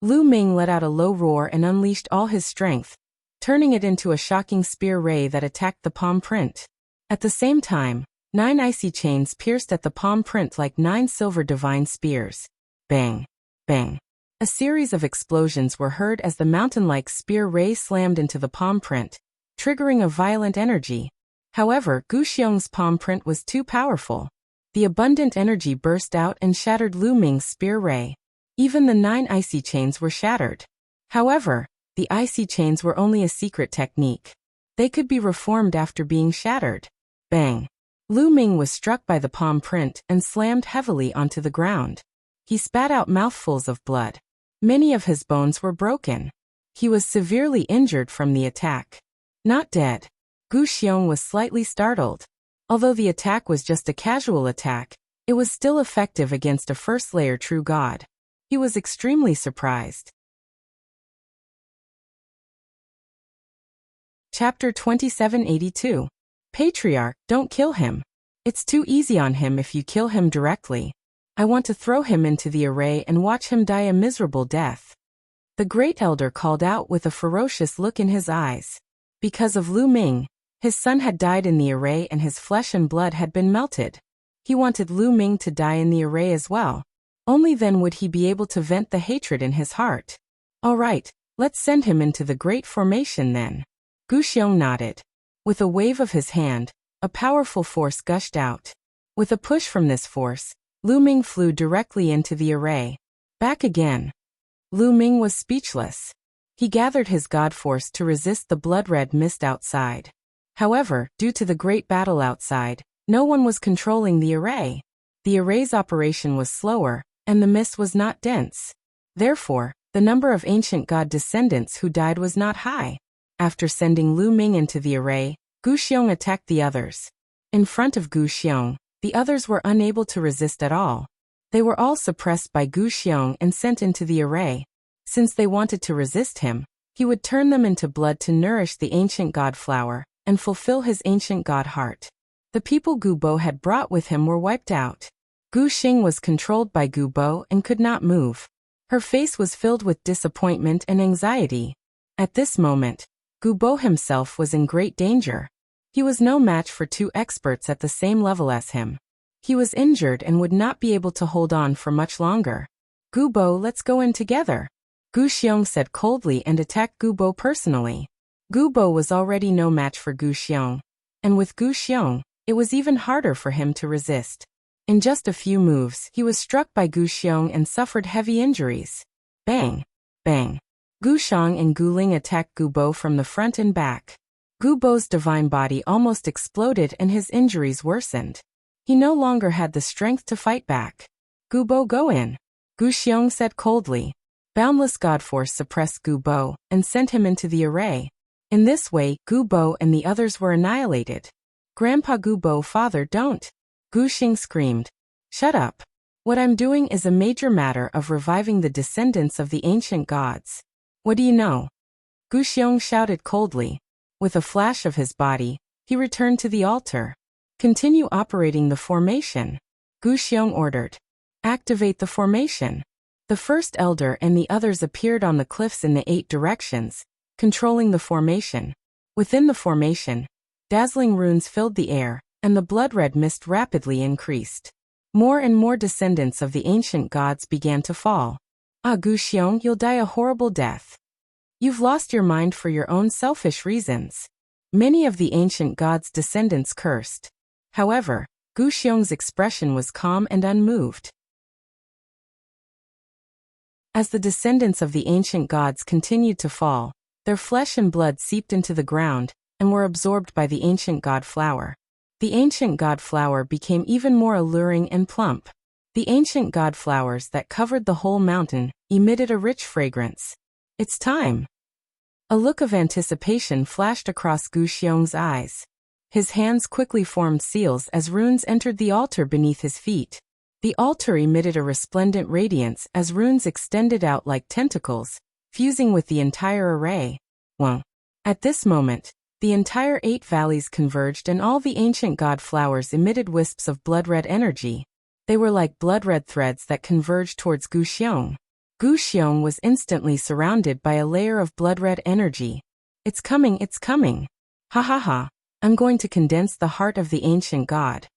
Lu Ming let out a low roar and unleashed all his strength. turning it into a shocking spear ray that attacked the palm print. At the same time, 9 icy chains pierced at the palm print like 9 silver divine spears. Bang! Bang! A series of explosions were heard as the mountain-like spear ray slammed into the palm print, triggering a violent energy. However, Gu Xiong's palm print was too powerful. The abundant energy burst out and shattered Lu Ming's spear ray. Even the 9 icy chains were shattered. However, the icy chains were only a secret technique. They could be reformed after being shattered. Bang! Lu Ming was struck by the palm print and slammed heavily onto the ground. He spat out mouthfuls of blood. Many of his bones were broken. He was severely injured from the attack. Not dead. Gu Xiong was slightly startled. Although the attack was just a casual attack, it was still effective against a first-layer true god. He was extremely surprised. Chapter 2782. Patriarch, don't kill him. It's too easy on him if you kill him directly. I want to throw him into the array and watch him die a miserable death. The Great Elder called out with a ferocious look in his eyes. Because of Lu Ming, his son had died in the array and his flesh and blood had been melted. He wanted Lu Ming to die in the array as well. Only then would he be able to vent the hatred in his heart. All right, let's send him into the Great Formation then. Gu Xiong nodded. With a wave of his hand, a powerful force gushed out. With a push from this force, Lu Ming flew directly into the array. Back again. Lu Ming was speechless. He gathered his god force to resist the blood-red mist outside. However, due to the great battle outside, no one was controlling the array. The array's operation was slower, and the mist was not dense. Therefore, the number of ancient god descendants who died was not high. After sending Lu Ming into the array, Gu Xiong attacked the others. In front of Gu Xiong, the others were unable to resist at all. They were all suppressed by Gu Xiong and sent into the array. Since they wanted to resist him, he would turn them into blood to nourish the ancient god flower and fulfill his ancient god heart. The people Gu Bo had brought with him were wiped out. Gu Xing was controlled by Gu Bo and could not move. Her face was filled with disappointment and anxiety. At this moment, Gu Bo himself was in great danger. He was no match for 2 experts at the same level as him. He was injured and would not be able to hold on for much longer. Gu Bo, let's go in together. Gu Xiong said coldly and attacked Gu Bo personally. Gu Bo was already no match for Gu Xiong. And with Gu Xiong, it was even harder for him to resist. In just a few moves, he was struck by Gu Xiong and suffered heavy injuries. Bang! Bang! Gu Xiong and Gu Ling attacked Gu Bo from the front and back. Gu Bo's divine body almost exploded and his injuries worsened. He no longer had the strength to fight back. Gu Bo, go in. Gu Xiong said coldly. Boundless God Force suppressed Gu Bo and sent him into the array. In this way, Gu Bo and the others were annihilated. Grandpa Gu Bo, father, don't. Gu Xing screamed. Shut up. What I'm doing is a major matter of reviving the descendants of the ancient gods. What do you know? Gu Xiong shouted coldly. With a flash of his body, he returned to the altar. Continue operating the formation. Gu Xiong ordered. Activate the formation. The first elder and the others appeared on the cliffs in the 8 directions, controlling the formation. Within the formation, dazzling runes filled the air, and the blood-red mist rapidly increased. More and more descendants of the ancient gods began to fall. Ah, Gu Xiong, you'll die a horrible death. You've lost your mind for your own selfish reasons. Many of the ancient gods' descendants cursed. However, Gu Xiong's expression was calm and unmoved. As the descendants of the ancient gods continued to fall, their flesh and blood seeped into the ground and were absorbed by the ancient god flower. The ancient god flower became even more alluring and plump. The ancient god flowers that covered the whole mountain emitted a rich fragrance. It's time. A look of anticipation flashed across Gu Xiong's eyes. His hands quickly formed seals as runes entered the altar beneath his feet. The altar emitted a resplendent radiance as runes extended out like tentacles, fusing with the entire array. Well, at this moment, the entire 8 valleys converged and all the ancient god flowers emitted wisps of blood-red energy. They were like blood-red threads that converged towards Gu Xiong. Gu Xiong was instantly surrounded by a layer of blood-red energy. It's coming, it's coming. Ha ha ha. I'm going to condense the heart of the ancient god.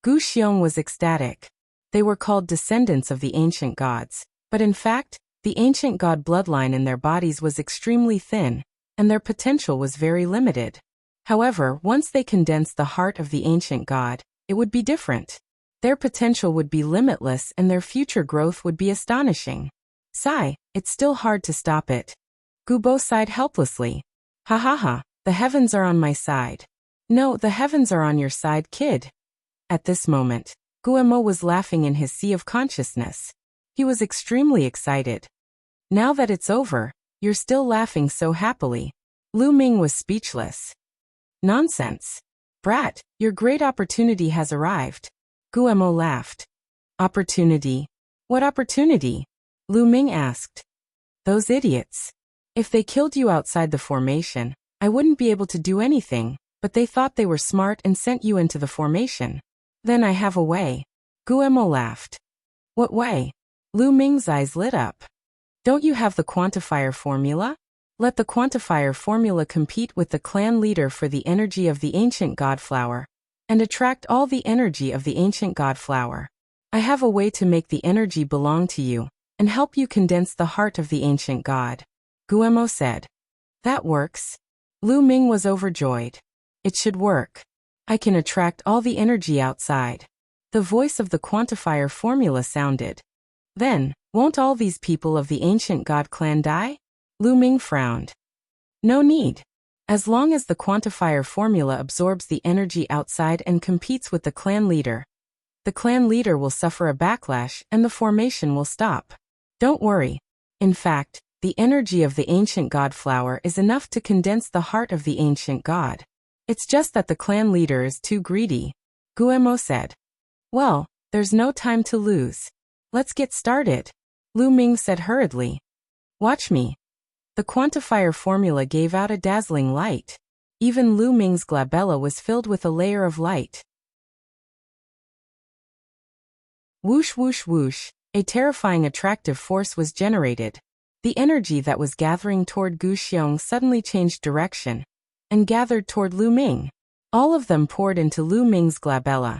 Gu Xiong was ecstatic. They were called descendants of the ancient gods, but in fact, the ancient god bloodline in their bodies was extremely thin, and their potential was very limited. However, once they condensed the heart of the ancient god, it would be different. Their potential would be limitless and their future growth would be astonishing. Sigh, it's still hard to stop it. Gubo sighed helplessly. Ha ha ha, the heavens are on my side. No, the heavens are on your side, kid. At this moment, Guemo was laughing in his sea of consciousness. He was extremely excited. Now that it's over, you're still laughing so happily. Lu Ming was speechless. Nonsense. Brat, your great opportunity has arrived. Guemo laughed. Opportunity? What opportunity? Lu Ming asked. Those idiots. If they killed you outside the formation, I wouldn't be able to do anything, but they thought they were smart and sent you into the formation. Then I have a way. Guemo laughed. What way? Lu Ming's eyes lit up. Don't you have the quantifier formula? Let the quantifier formula compete with the clan leader for the energy of the ancient god flower, and attract all the energy of the ancient god flower. I have a way to make the energy belong to you, and help you condense the heart of the ancient god. Guemo said. That works. Lu Ming was overjoyed. It should work. I can attract all the energy outside. The voice of the quantifier formula sounded. Then, won't all these people of the ancient god clan die? Lu Ming frowned. No need. As long as the quantifier formula absorbs the energy outside and competes with the clan leader will suffer a backlash and the formation will stop. Don't worry. In fact, the energy of the ancient god flower is enough to condense the heart of the ancient god. It's just that the clan leader is too greedy. Guemo said. Well, there's no time to lose. Let's get started. Lu Ming said hurriedly. Watch me. The quantifier formula gave out a dazzling light. Even Lu Ming's glabella was filled with a layer of light. Whoosh whoosh whoosh, a terrifying attractive force was generated. The energy that was gathering toward Gu Xiong suddenly changed direction, and gathered toward Lu Ming. All of them poured into Lu Ming's glabella,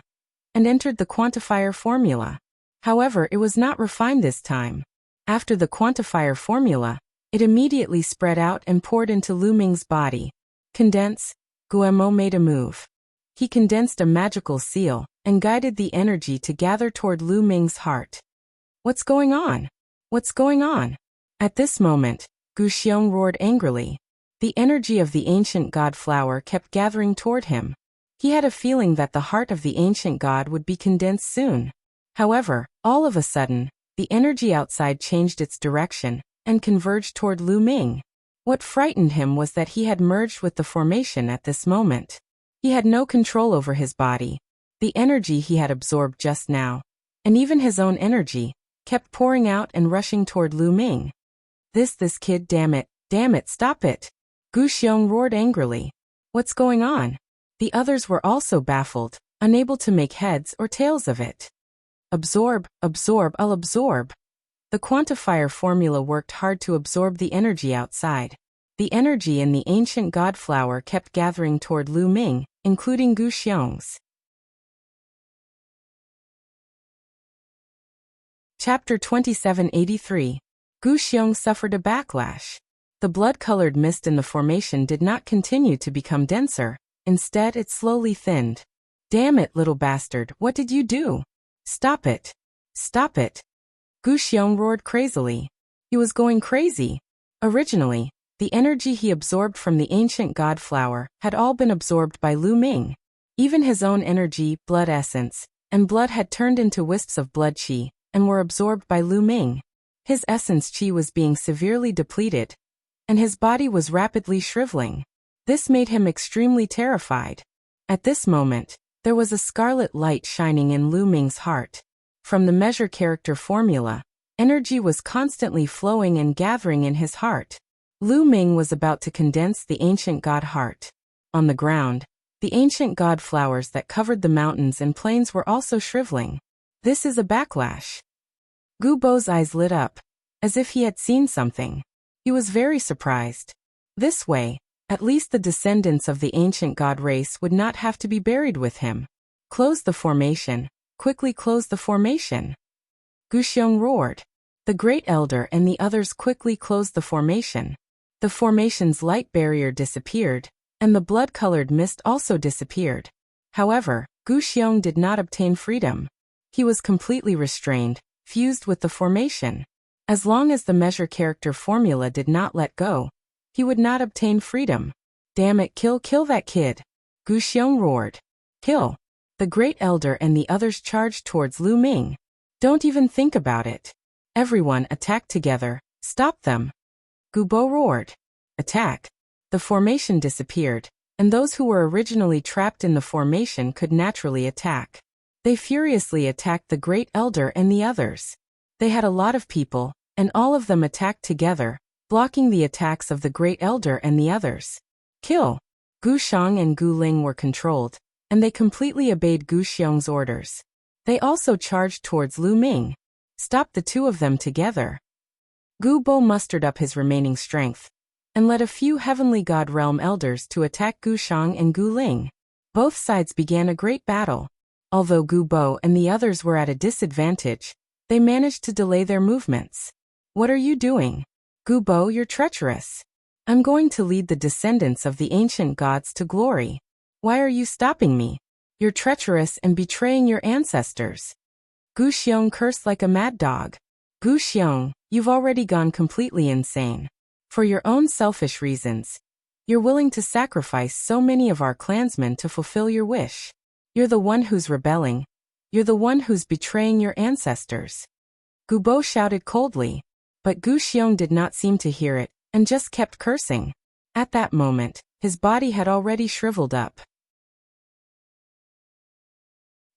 and entered the quantifier formula. However, it was not refined this time. After the quantifier formula, it immediately spread out and poured into Lu Ming's body. Condense. Guemo made a move. He condensed a magical seal, and guided the energy to gather toward Lu Ming's heart. What's going on? What's going on? At this moment, Gu Xiong roared angrily. The energy of the ancient god flower kept gathering toward him. He had a feeling that the heart of the ancient god would be condensed soon. However, all of a sudden, the energy outside changed its direction, and converged toward Lu Ming. What frightened him was that he had merged with the formation at this moment. He had no control over his body. The energy he had absorbed just now, and even his own energy, kept pouring out and rushing toward Lu Ming. This kid, damn it, stop it. Gu Xiong roared angrily. What's going on? The others were also baffled, unable to make heads or tails of it. Absorb, I'll absorb. The quantifier formula worked hard to absorb the energy outside. The energy in the ancient god flower kept gathering toward Lu Ming, including Gu Xiong's. Chapter 2783. Gu Xiong suffered a backlash. The blood-colored mist in the formation did not continue to become denser. Instead, it slowly thinned. Damn it, little bastard, what did you do? Stop it. Stop it. Gu Xiong roared crazily. He was going crazy. Originally, the energy he absorbed from the ancient god flower had all been absorbed by Lu Ming. Even his own energy, blood essence, and blood had turned into wisps of blood qi, and were absorbed by Lu Ming. His essence qi was being severely depleted, and his body was rapidly shriveling. This made him extremely terrified. At this moment, there was a scarlet light shining in Lu Ming's heart. From the measure character formula, energy was constantly flowing and gathering in his heart. Lu Ming was about to condense the ancient god heart. On the ground, the ancient god flowers that covered the mountains and plains were also shriveling. This is a backlash. Gu Bo's eyes lit up, as if he had seen something. He was very surprised. This way, At least the descendants of the ancient god race would not have to be buried with him. Close the formation. Quickly close the formation. Guxiong roared. The Great Elder and the others quickly closed the formation. The formation's light barrier disappeared, and the blood-colored mist also disappeared. However, Guxiong did not obtain freedom. He was completely restrained, fused with the formation. As long as the measure character formula did not let go, he would not obtain freedom. Damn it, kill that kid! Guxiong roared. Kill! The Great Elder and the others charged towards Lu Ming. Don't even think about it. Everyone attack together. Stop them! Gubo roared. Attack! The formation disappeared, and those who were originally trapped in the formation could naturally attack. They furiously attacked the Great Elder and the others. They had a lot of people, and all of them attacked together, blocking the attacks of the Great Elder and the others. Kill! Gu Shang and Gu Ling were controlled, and they completely obeyed Gu Xiong's orders. They also charged towards Lu Ming. Stop the two of them together. Gu Bo mustered up his remaining strength, and led a few Heavenly God Realm elders to attack Gu Shang and Gu Ling. Both sides began a great battle. Although Gu Bo and the others were at a disadvantage, they managed to delay their movements. What are you doing? Gu Bo, you're treacherous. I'm going to lead the descendants of the ancient gods to glory. Why are you stopping me? You're treacherous and betraying your ancestors. Gu Xiong cursed like a mad dog. Gu Xiong, you've already gone completely insane. For your own selfish reasons, you're willing to sacrifice so many of our clansmen to fulfill your wish. You're the one who's rebelling. You're the one who's betraying your ancestors. Gu Bo shouted coldly. But Gu Xiong did not seem to hear it, and just kept cursing. At that moment, his body had already shriveled up.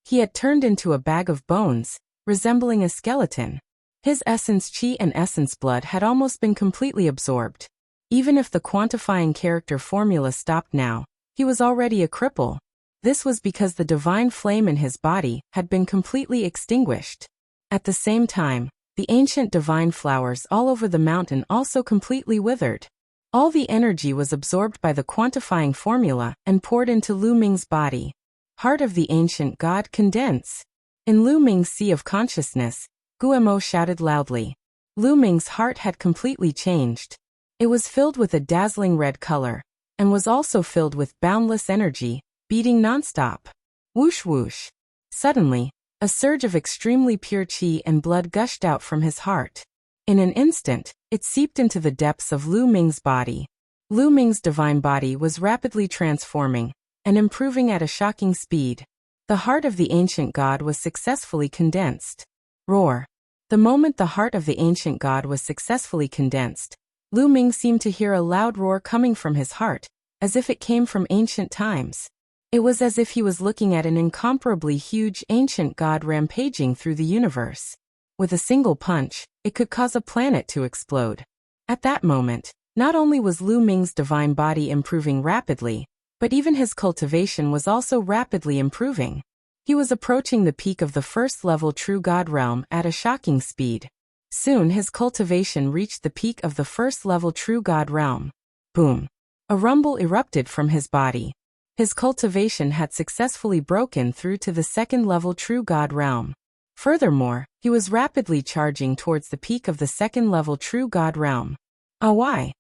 He had turned into a bag of bones, resembling a skeleton. His essence chi and essence blood had almost been completely absorbed. Even if the quantifying character formula stopped now, he was already a cripple. This was because the divine flame in his body had been completely extinguished. At the same time, the ancient divine flowers all over the mountain also completely withered. All the energy was absorbed by the quantifying formula and poured into Lu Ming's body. Heart of the ancient god, condense. In Lu Ming's sea of consciousness, Guemo shouted loudly. Lu Ming's heart had completely changed. It was filled with a dazzling red color, and was also filled with boundless energy, beating nonstop. Whoosh whoosh. Suddenly, a surge of extremely pure chi and blood gushed out from his heart. In an instant, it seeped into the depths of Lu Ming's body. Lu Ming's divine body was rapidly transforming and improving at a shocking speed. The heart of the ancient god was successfully condensed. Roar. The moment the heart of the ancient god was successfully condensed, Lu Ming seemed to hear a loud roar coming from his heart, as if it came from ancient times. It was as if he was looking at an incomparably huge ancient god rampaging through the universe. With a single punch, it could cause a planet to explode. At that moment, not only was Lu Ming's divine body improving rapidly, but even his cultivation was also rapidly improving. He was approaching the peak of the first-level true god realm at a shocking speed. Soon his cultivation reached the peak of the first-level true god realm. Boom! A rumble erupted from his body. His cultivation had successfully broken through to the second-level true god realm. Furthermore, he was rapidly charging towards the peak of the second-level true god realm. Why?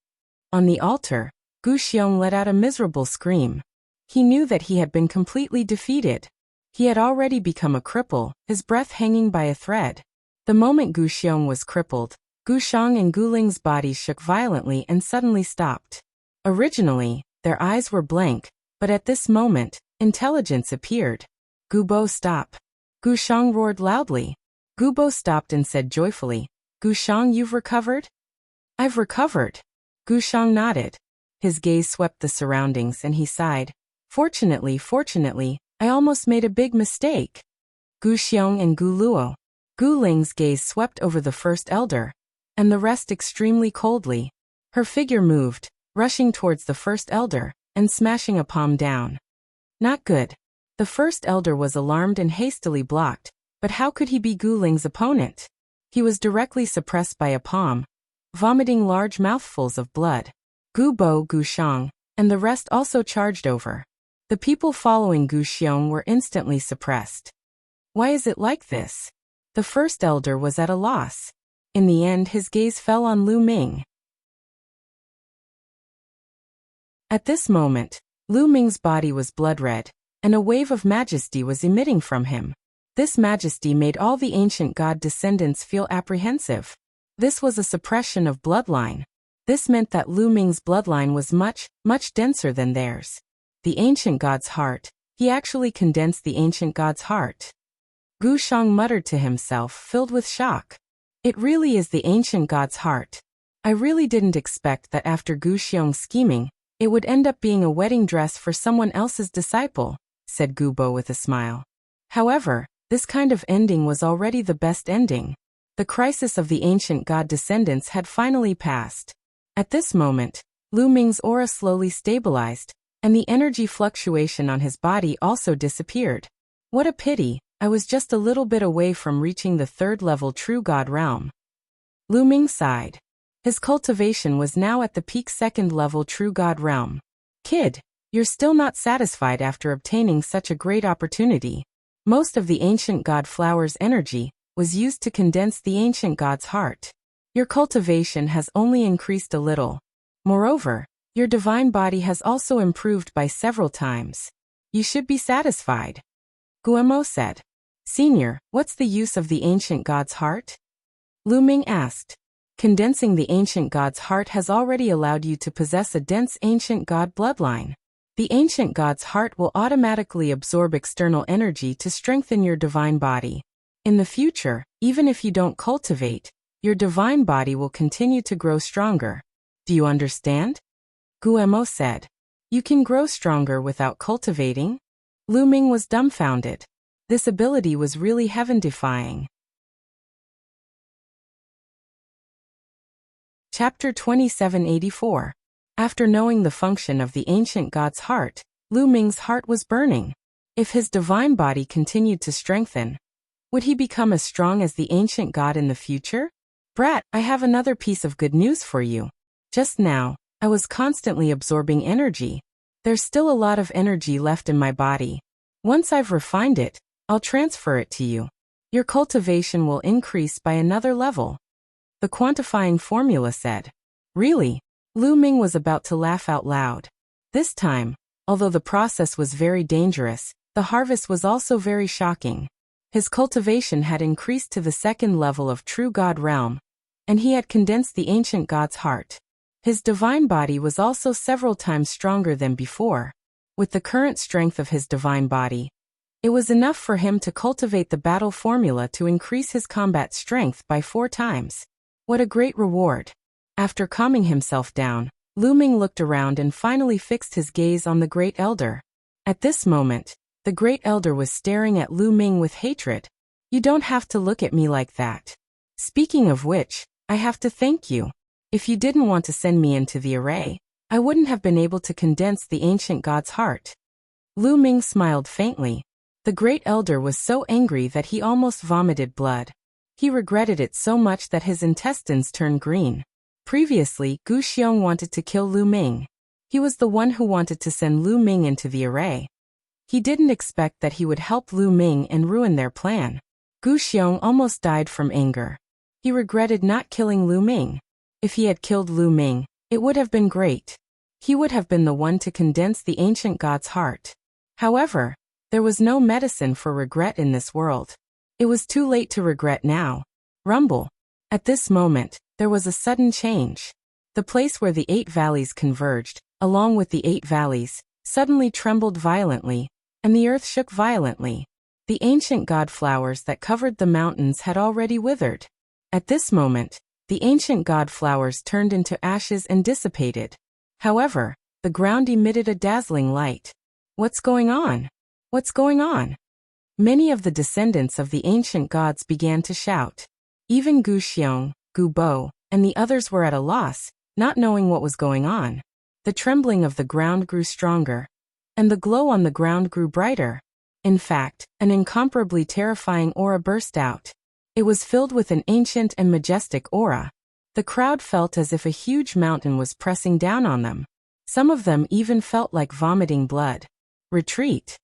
On the altar, Gu Xiong let out a miserable scream. He knew that he had been completely defeated. He had already become a cripple, his breath hanging by a thread. The moment Gu Xiong was crippled, Gu Shang and Gu Ling's bodies shook violently and suddenly stopped. Originally, their eyes were blank, but at this moment, intelligence appeared. Gu Bo, stop. Gu Shang roared loudly. Gu Bo stopped and said joyfully, Gu Shang, you've recovered? I've recovered. Gu Shang nodded. His gaze swept the surroundings and he sighed. Fortunately, I almost made a big mistake. Gu Xiong and Gu Luo. Gu Ling's gaze swept over the first elder, and the rest extremely coldly. Her figure moved, rushing towards the first elder, and smashing a palm down. Not good. The first elder was alarmed and hastily blocked, but how could he be Gu Ling's opponent? He was directly suppressed by a palm, vomiting large mouthfuls of blood. Gu Bo, Gu Shang, and the rest also charged over. The people following Gu Xiong were instantly suppressed. Why is it like this? The first elder was at a loss. In the end, his gaze fell on Lu Ming. At this moment, Lu Ming's body was blood-red, and a wave of majesty was emitting from him. This majesty made all the ancient god descendants feel apprehensive. This was a suppression of bloodline. This meant that Lu Ming's bloodline was much, much denser than theirs. The ancient god's heart. He actually condensed the ancient god's heart. Gu Xiong muttered to himself, filled with shock. It really is the ancient god's heart. I really didn't expect that after Gu Xiong's scheming, it would end up being a wedding dress for someone else's disciple, said Gu Bo with a smile. However, this kind of ending was already the best ending. The crisis of the ancient god descendants had finally passed. At this moment, Lu Ming's aura slowly stabilized, and the energy fluctuation on his body also disappeared. What a pity, I was just a little bit away from reaching the third-level true god realm. Lu Ming sighed. His cultivation was now at the peak second-level true god realm. Kid, you're still not satisfied after obtaining such a great opportunity. Most of the ancient god flower's energy was used to condense the ancient god's heart. Your cultivation has only increased a little. Moreover, your divine body has also improved by several times. You should be satisfied. Guemo said. Senior, what's the use of the ancient god's heart? Lu Ming asked. Condensing the ancient god's heart has already allowed you to possess a dense ancient god bloodline. The ancient god's heart will automatically absorb external energy to strengthen your divine body. In the future, even if you don't cultivate, your divine body will continue to grow stronger. Do you understand? Guemo said. You can grow stronger without cultivating? Lu Ming was dumbfounded. This ability was really heaven-defying. Chapter 2784. After knowing the function of the ancient god's heart, Lu Ming's heart was burning. If his divine body continued to strengthen, would he become as strong as the ancient god in the future? Brat, I have another piece of good news for you. Just now, I was constantly absorbing energy. There's still a lot of energy left in my body. Once I've refined it, I'll transfer it to you. Your cultivation will increase by another level. The quantifying formula said. Really? Lu Ming was about to laugh out loud. This time, although the process was very dangerous, the harvest was also very shocking. His cultivation had increased to the second level of true god realm, and he had condensed the ancient god's heart. His divine body was also several times stronger than before. With the current strength of his divine body, it was enough for him to cultivate the battle formula to increase his combat strength by 4 times. What a great reward! After calming himself down, Lu Ming looked around and finally fixed his gaze on the Great Elder. At this moment, the Great Elder was staring at Lu Ming with hatred. You don't have to look at me like that. Speaking of which, I have to thank you. If you didn't want to send me into the array, I wouldn't have been able to condense the ancient god's heart. Lu Ming smiled faintly. The Great Elder was so angry that he almost vomited blood. He regretted it so much that his intestines turned green. Previously, Gu Xiong wanted to kill Lu Ming. He was the one who wanted to send Lu Ming into the array. He didn't expect that he would help Lu Ming and ruin their plan. Gu Xiong almost died from anger. He regretted not killing Lu Ming. If he had killed Lu Ming, it would have been great. He would have been the one to condense the ancient god's heart. However, there was no medicine for regret in this world. It was too late to regret now. Rumble. At this moment, there was a sudden change. The place where the 8 valleys converged, along with the 8 valleys, suddenly trembled violently, and the earth shook violently. The ancient god flowers that covered the mountains had already withered. At this moment, the ancient god flowers turned into ashes and dissipated. However, the ground emitted a dazzling light. What's going on? What's going on? Many of the descendants of the ancient gods began to shout. Even Gu Xiong, Gu Bo, and the others were at a loss, not knowing what was going on. The trembling of the ground grew stronger, and the glow on the ground grew brighter. In fact, an incomparably terrifying aura burst out. It was filled with an ancient and majestic aura. The crowd felt as if a huge mountain was pressing down on them. Some of them even felt like vomiting blood. Retreat!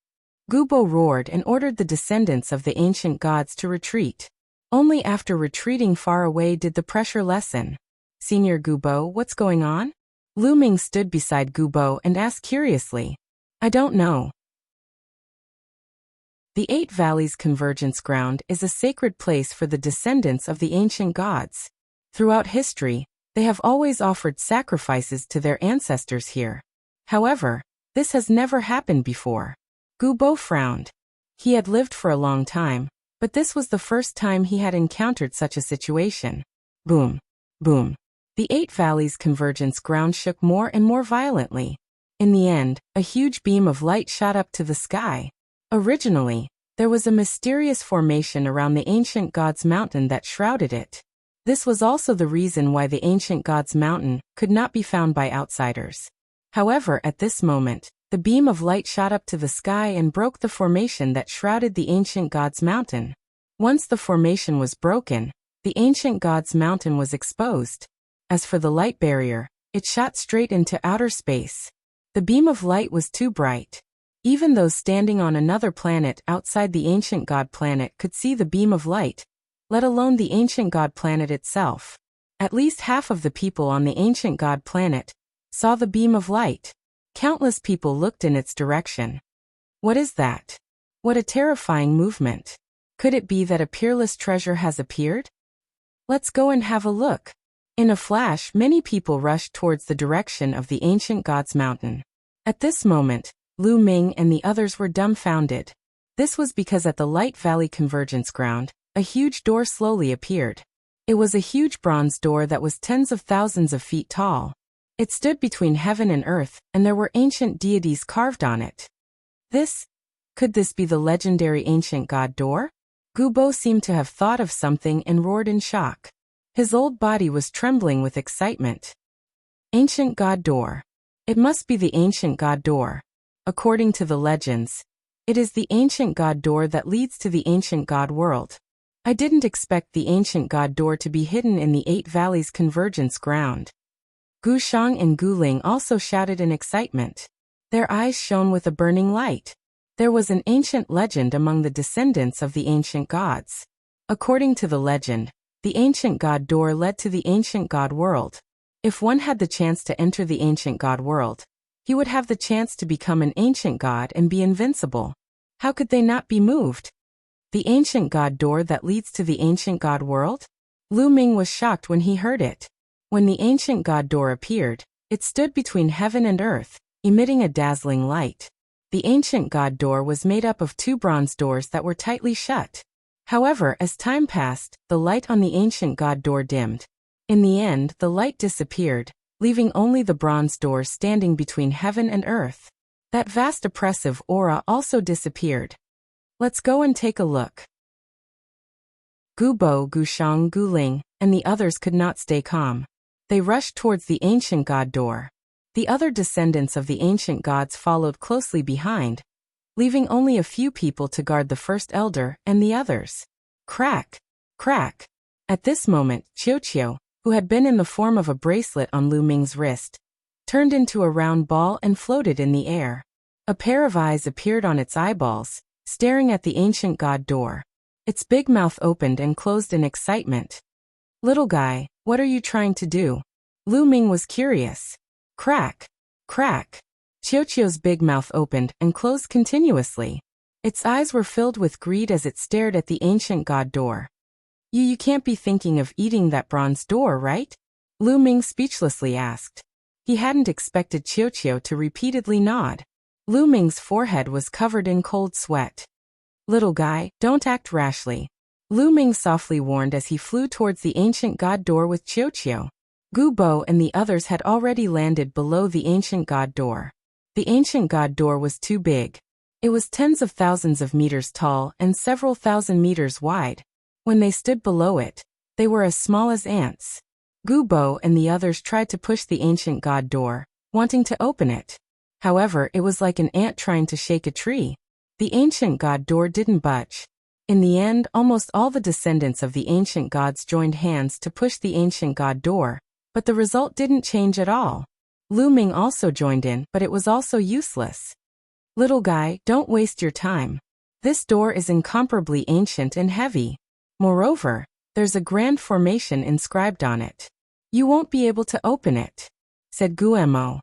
Gubo roared and ordered the descendants of the ancient gods to retreat. Only after retreating far away did the pressure lessen. Senior Gubo, what's going on? Lu Ming stood beside Gubo and asked curiously. I don't know. The Eight Valleys Convergence Ground is a sacred place for the descendants of the ancient gods. Throughout history, they have always offered sacrifices to their ancestors here. However, this has never happened before. Gubo frowned. He had lived for a long time, but this was the first time he had encountered such a situation. Boom. Boom. The Eight Valleys Convergence Ground shook more and more violently. In the end, a huge beam of light shot up to the sky. Originally, there was a mysterious formation around the ancient gods' mountain that shrouded it. This was also the reason why the ancient gods' mountain could not be found by outsiders. However, at this moment, the beam of light shot up to the sky and broke the formation that shrouded the ancient gods' mountain. Once the formation was broken, the ancient gods' mountain was exposed. As for the light barrier, it shot straight into outer space. The beam of light was too bright. Even those standing on another planet outside the ancient god planet could see the beam of light, let alone the ancient god planet itself. At least half of the people on the ancient god planet saw the beam of light. Countless people looked in its direction. What is that? What a terrifying movement. Could it be that a peerless treasure has appeared? Let's go and have a look. In a flash, many people rushed towards the direction of the ancient god's mountain. At this moment, Lu Ming and the others were dumbfounded. This was because at the Light Valley Convergence Ground, a huge door slowly appeared. It was a huge bronze door that was tens of thousands of feet tall. It stood between heaven and earth, and there were ancient deities carved on it. Could this be the legendary ancient god door? Gubo seemed to have thought of something and roared in shock. His old body was trembling with excitement. Ancient god door. It must be the ancient god door. According to the legends, it is the ancient god door that leads to the ancient god world. I didn't expect the ancient god door to be hidden in the Eight Valleys Convergence Ground. Gu Shang and Gu Ling also shouted in excitement. Their eyes shone with a burning light. There was an ancient legend among the descendants of the ancient gods. According to the legend, the ancient god door led to the ancient god world. If one had the chance to enter the ancient god world, he would have the chance to become an ancient god and be invincible. How could they not be moved? The ancient god door that leads to the ancient god world? Lu Ming was shocked when he heard it. When the ancient god door appeared, it stood between heaven and earth, emitting a dazzling light. The ancient god door was made up of two bronze doors that were tightly shut. However, as time passed, the light on the ancient god door dimmed. In the end, the light disappeared, leaving only the bronze door standing between heaven and earth. That vast oppressive aura also disappeared. Let's go and take a look. Gubo, Gushang, Guling, and the others could not stay calm. They rushed towards the ancient god door. The other descendants of the ancient gods followed closely behind, leaving only a few people to guard the first elder and the others. Crack! Crack! At this moment, Qiuqiu, who had been in the form of a bracelet on Lu Ming's wrist, turned into a round ball and floated in the air. A pair of eyes appeared on its eyeballs, staring at the ancient god door. Its big mouth opened and closed in excitement. Little guy, what are you trying to do? Lu Ming was curious. Crack! Crack! Qiuqiu's big mouth opened and closed continuously. Its eyes were filled with greed as it stared at the ancient god door. You can't be thinking of eating that bronze door, right? Lu Ming speechlessly asked. He hadn't expected Qiuqiu to repeatedly nod. Lu Ming's forehead was covered in cold sweat. Little guy, don't act rashly. Lu Ming softly warned as he flew towards the ancient god door with Qiuqiu. Gubo and the others had already landed below the ancient god door. The ancient god door was too big. It was tens of thousands of meters tall and several thousand meters wide. When they stood below it, they were as small as ants. Gubo and the others tried to push the ancient god door, wanting to open it. However, it was like an ant trying to shake a tree. The ancient god door didn't budge. In the end, almost all the descendants of the ancient gods joined hands to push the ancient god door, but the result didn't change at all. Lu Ming also joined in, but it was also useless. Little guy, don't waste your time. This door is incomparably ancient and heavy. Moreover, there's a grand formation inscribed on it. You won't be able to open it, said Guemo.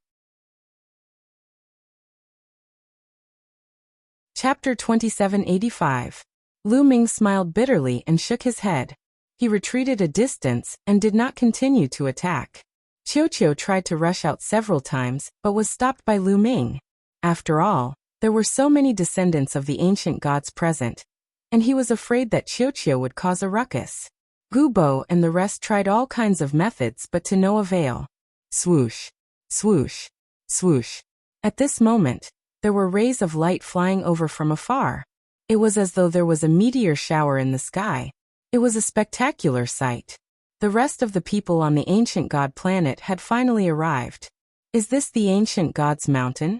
Chapter 2785. Lu Ming smiled bitterly and shook his head. He retreated a distance and did not continue to attack. Qiu tried to rush out several times, but was stopped by Lu Ming. After all, there were so many descendants of the ancient gods present, and he was afraid that Qiu would cause a ruckus. Gu Bo and the rest tried all kinds of methods but to no avail. Swoosh, swoosh, swoosh. At this moment, there were rays of light flying over from afar. It was as though there was a meteor shower in the sky. It was a spectacular sight. The rest of the people on the ancient god planet had finally arrived. Is this the ancient god's mountain?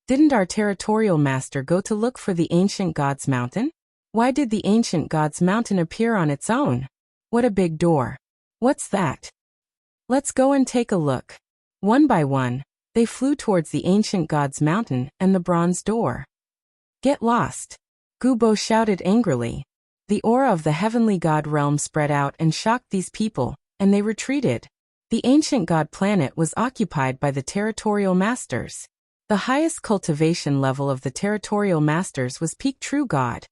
Didn't our territorial master go to look for the ancient god's mountain? Why did the ancient god's mountain appear on its own? What a big door. What's that? Let's go and take a look. One by one, they flew towards the ancient god's mountain and the bronze door. Get lost! Gu Bo shouted angrily. The aura of the heavenly god realm spread out and shocked these people, and they retreated. The ancient god planet was occupied by the territorial masters. The highest cultivation level of the territorial masters was peak true god,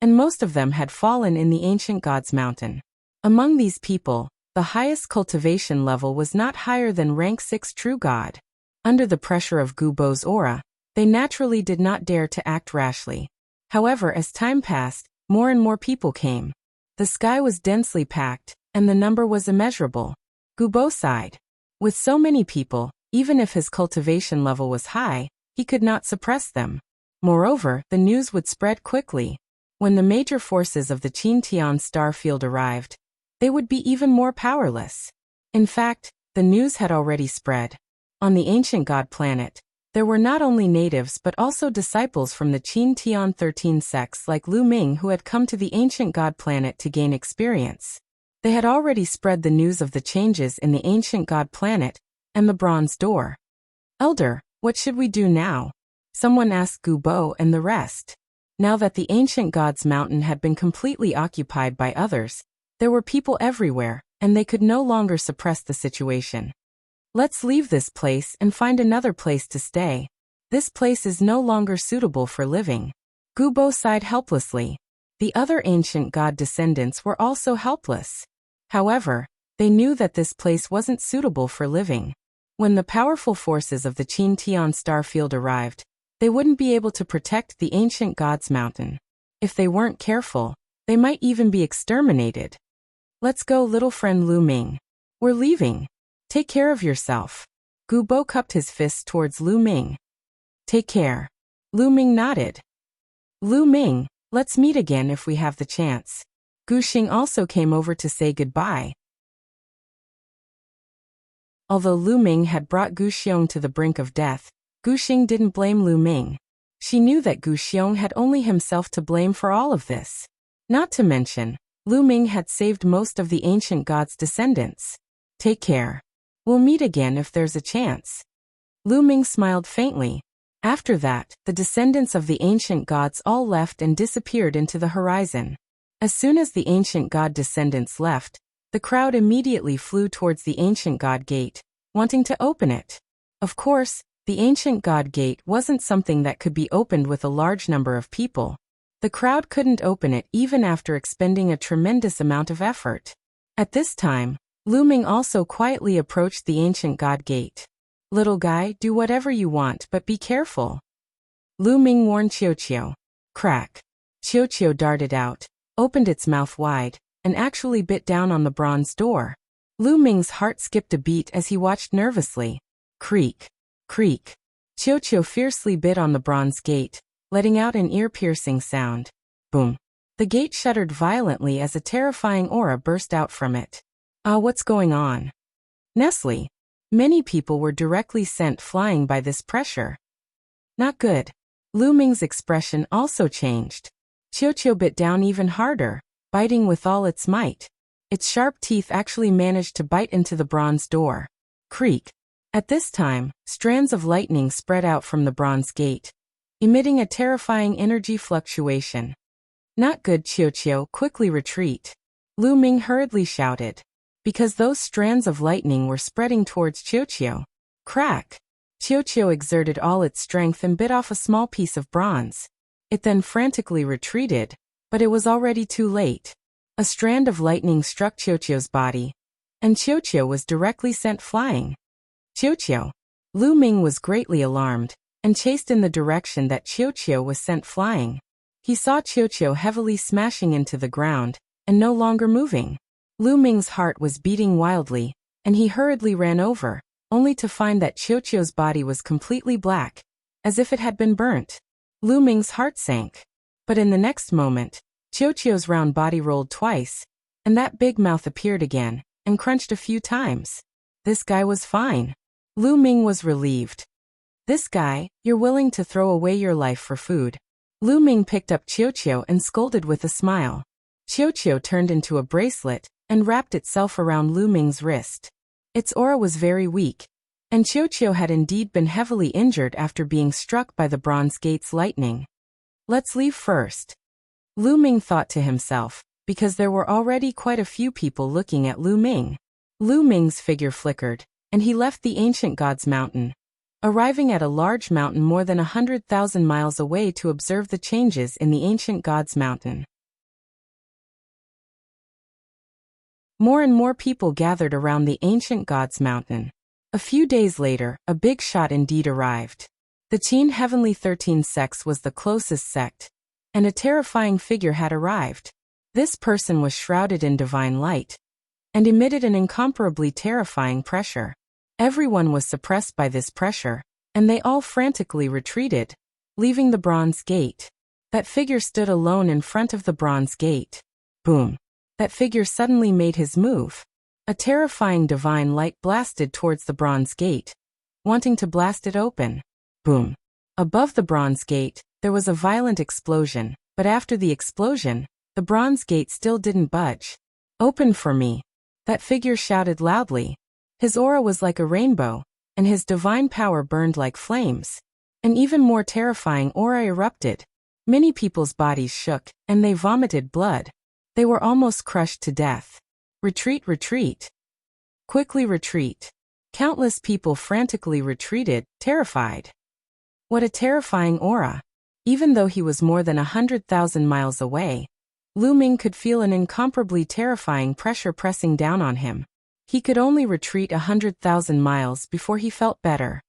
and most of them had fallen in the ancient god's mountain. Among these people, the highest cultivation level was not higher than rank 6 true god. Under the pressure of Gu Bo's aura, they naturally did not dare to act rashly. However, as time passed, more and more people came. The sky was densely packed, and the number was immeasurable. Gu Bo sighed. With so many people, even if his cultivation level was high, he could not suppress them. Moreover, the news would spread quickly. When the major forces of the Qin Tian star field arrived, they would be even more powerless. In fact, the news had already spread. On the ancient god planet, there were not only natives but also disciples from the Qin Tian 13 sects like Lu Ming who had come to the ancient god planet to gain experience. They had already spread the news of the changes in the ancient god planet and the bronze door. Elder, what should we do now? Someone asked Gu Bo and the rest. Now that the ancient god's mountain had been completely occupied by others, there were people everywhere, and they could no longer suppress the situation. Let's leave this place and find another place to stay. This place is no longer suitable for living. Gu Bo sighed helplessly. The other ancient god descendants were also helpless. However, they knew that this place wasn't suitable for living. When the powerful forces of the Qin Tian star field arrived, they wouldn't be able to protect the ancient god's mountain. If they weren't careful, they might even be exterminated. Let's go, little friend Lu Ming. We're leaving. Take care of yourself. Gu Bo cupped his fists towards Lu Ming. Take care. Lu Ming nodded. Lu Ming, let's meet again if we have the chance. Gu Xing also came over to say goodbye. Although Lu Ming had brought Gu Xiong to the brink of death, Gu Xing didn't blame Lu Ming. She knew that Gu Xiong had only himself to blame for all of this. Not to mention, Lu Ming had saved most of the ancient god's descendants. Take care. We'll meet again if there's a chance. Lu Ming smiled faintly. After that, the descendants of the ancient gods all left and disappeared into the horizon. As soon as the ancient god descendants left, the crowd immediately flew towards the ancient god gate, wanting to open it. Of course, the ancient god gate wasn't something that could be opened with a large number of people. The crowd couldn't open it even after expending a tremendous amount of effort. At this time, Lu Ming also quietly approached the ancient god gate. Little guy, do whatever you want but be careful. Lu Ming warned Qiu. Crack. Qiu darted out, opened its mouth wide, and actually bit down on the bronze door. Lu Ming's heart skipped a beat as he watched nervously. Creak. Creak. Qiu fiercely bit on the bronze gate, letting out an ear-piercing sound. Boom. The gate shuddered violently as a terrifying aura burst out from it. What's going on? Nestle. Many people were directly sent flying by this pressure. Not good. Lu Ming's expression also changed. Qiu bit down even harder, biting with all its might. Its sharp teeth actually managed to bite into the bronze door. Creak. At this time, strands of lightning spread out from the bronze gate, emitting a terrifying energy fluctuation. Not good, Qiu, quickly retreat. Lu Ming hurriedly shouted. Because those strands of lightning were spreading towards Qiu. Crack! Qiu exerted all its strength and bit off a small piece of bronze. It then frantically retreated, but it was already too late. A strand of lightning struck Qiu's body, and Qiu was directly sent flying. Qiu! Lu Ming was greatly alarmed, and chased in the direction that Qiu was sent flying. He saw Qiu heavily smashing into the ground, and no longer moving. Lu Ming's heart was beating wildly, and he hurriedly ran over, only to find that Qiu's body was completely black, as if it had been burnt. Lu Ming's heart sank. But in the next moment, Qiu's round body rolled twice, and that big mouth appeared again, and crunched a few times. This guy was fine. Lu Ming was relieved. This guy, you're willing to throw away your life for food. Lu Ming picked up Qiu and scolded with a smile. Qiu turned into a bracelet and wrapped itself around Lu Ming's wrist. Its aura was very weak, and Qiu had indeed been heavily injured after being struck by the bronze gate's lightning. Let's leave first. Lu Ming thought to himself, because there were already quite a few people looking at Lu Ming. Lu Ming's figure flickered, and he left the ancient god's mountain, arriving at a large mountain more than 100,000 miles away to observe the changes in the ancient god's mountain. More and more people gathered around the ancient god's mountain. A few days later, a big shot indeed arrived. The Qin Heavenly 13 sects was the closest sect, and a terrifying figure had arrived. This person was shrouded in divine light, and emitted an incomparably terrifying pressure. Everyone was suppressed by this pressure, and they all frantically retreated, leaving the bronze gate. That figure stood alone in front of the bronze gate. Boom! That figure suddenly made his move. A terrifying divine light blasted towards the bronze gate, wanting to blast it open. Boom! Above the bronze gate, there was a violent explosion, but after the explosion, the bronze gate still didn't budge. Open for me! That figure shouted loudly. His aura was like a rainbow, and his divine power burned like flames. An even more terrifying aura erupted. Many people's bodies shook, and they vomited blood. They were almost crushed to death. Retreat, retreat. Quickly retreat. Countless people frantically retreated, terrified. What a terrifying aura. Even though he was more than 100,000 miles away, Lu Ming could feel an incomparably terrifying pressure pressing down on him. He could only retreat 100,000 miles before he felt better.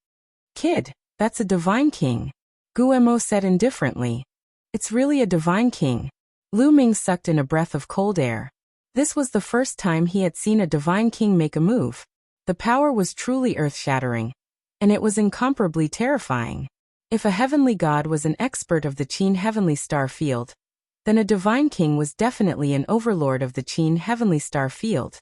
Kid, that's a divine king, Guemo said indifferently. It's really a divine king. Lu Ming sucked in a breath of cold air. This was the first time he had seen a divine king make a move. The power was truly earth-shattering, and it was incomparably terrifying. If a heavenly god was an expert of the Qin heavenly star field, then a divine king was definitely an overlord of the Qin heavenly star field.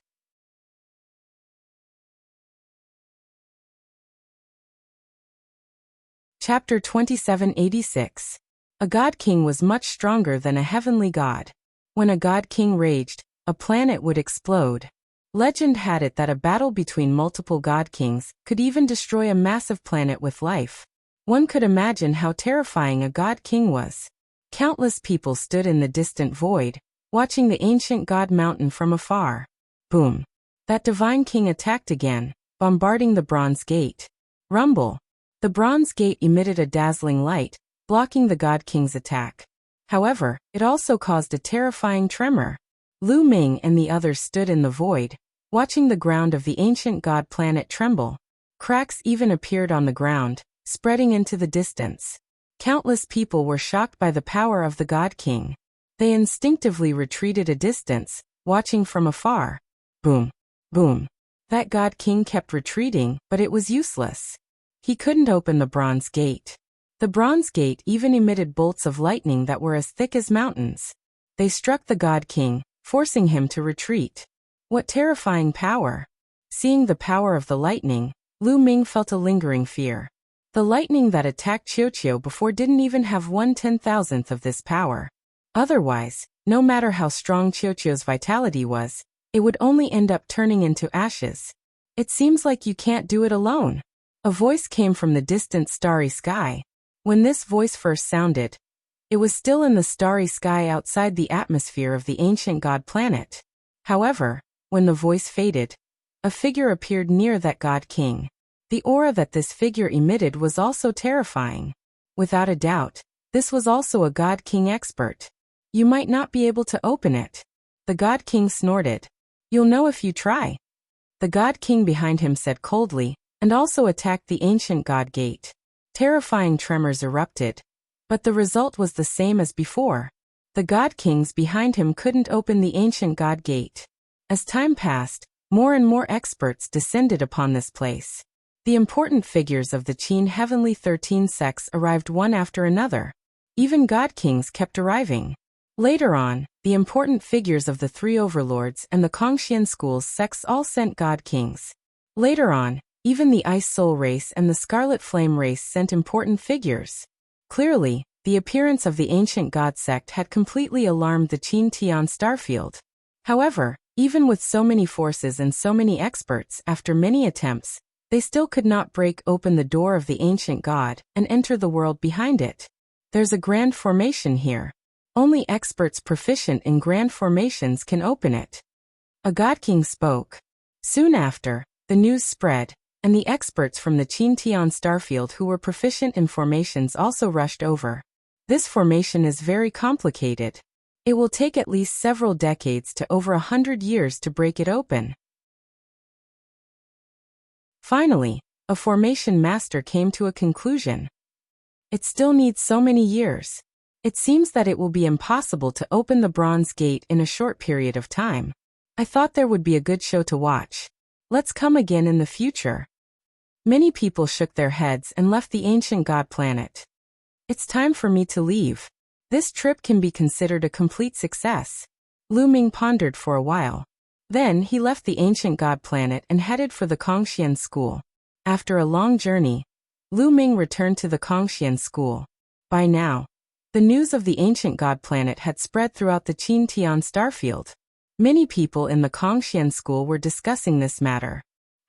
Chapter 2786. A god king was much stronger than a heavenly god. When a god king raged, a planet would explode. Legend had it that a battle between multiple god kings could even destroy a massive planet with life. One could imagine how terrifying a god king was. Countless people stood in the distant void, watching the ancient god mountain from afar. Boom! That divine king attacked again, bombarding the bronze gate. Rumble! The bronze gate emitted a dazzling light, blocking the god king's attack. However, it also caused a terrifying tremor. Lu Ming and the others stood in the void, watching the ground of the ancient god planet tremble. Cracks even appeared on the ground, spreading into the distance. Countless people were shocked by the power of the god king. They instinctively retreated a distance, watching from afar. Boom! Boom! That god king kept retreating, but it was useless. He couldn't open the bronze gate. The bronze gate even emitted bolts of lightning that were as thick as mountains. They struck the god king, forcing him to retreat. What terrifying power! Seeing the power of the lightning, Lu Ming felt a lingering fear. The lightning that attacked Qiu before didn't even have 1/10,000th of this power. Otherwise, no matter how strong Qiu's vitality was, it would only end up turning into ashes. It seems like you can't do it alone. A voice came from the distant starry sky. When this voice first sounded, it was still in the starry sky outside the atmosphere of the ancient god planet. However, when the voice faded, a figure appeared near that god king. The aura that this figure emitted was also terrifying. Without a doubt, this was also a god king expert. You might not be able to open it. The god king snorted. You'll know if you try. The god king behind him said coldly, and also attacked the ancient god gate. Terrifying tremors erupted. But the result was the same as before. The god kings behind him couldn't open the ancient god gate. As time passed, more and more experts descended upon this place. The important figures of the Qin Heavenly 13 sects arrived one after another. Even god kings kept arriving. Later on, the important figures of the three overlords and the Kongxian school's sects all sent god kings. Later on, even the Ice Soul race and the Scarlet Flame race sent important figures. Clearly, the appearance of the ancient god sect had completely alarmed the Qin Tian starfield. However, even with so many forces and so many experts, after many attempts, they still could not break open the door of the ancient god and enter the world behind it. There's a grand formation here. Only experts proficient in grand formations can open it. A god king spoke. Soon after, the news spread, and the experts from the Qin Tian starfield who were proficient in formations also rushed over. This formation is very complicated. It will take at least several decades to over 100 years to break it open. Finally, a formation master came to a conclusion. It still needs so many years. It seems that it will be impossible to open the bronze gate in a short period of time. I thought there would be a good show to watch. Let's come again in the future. Many people shook their heads and left the ancient god planet. It's time for me to leave. This trip can be considered a complete success. Lu Ming pondered for a while. Then he left the ancient god planet and headed for the Kongxian school. After a long journey, Lu Ming returned to the Kongxian school. By now, the news of the ancient god planet had spread throughout the Qin Tian starfield. Many people in the Kongxian school were discussing this matter.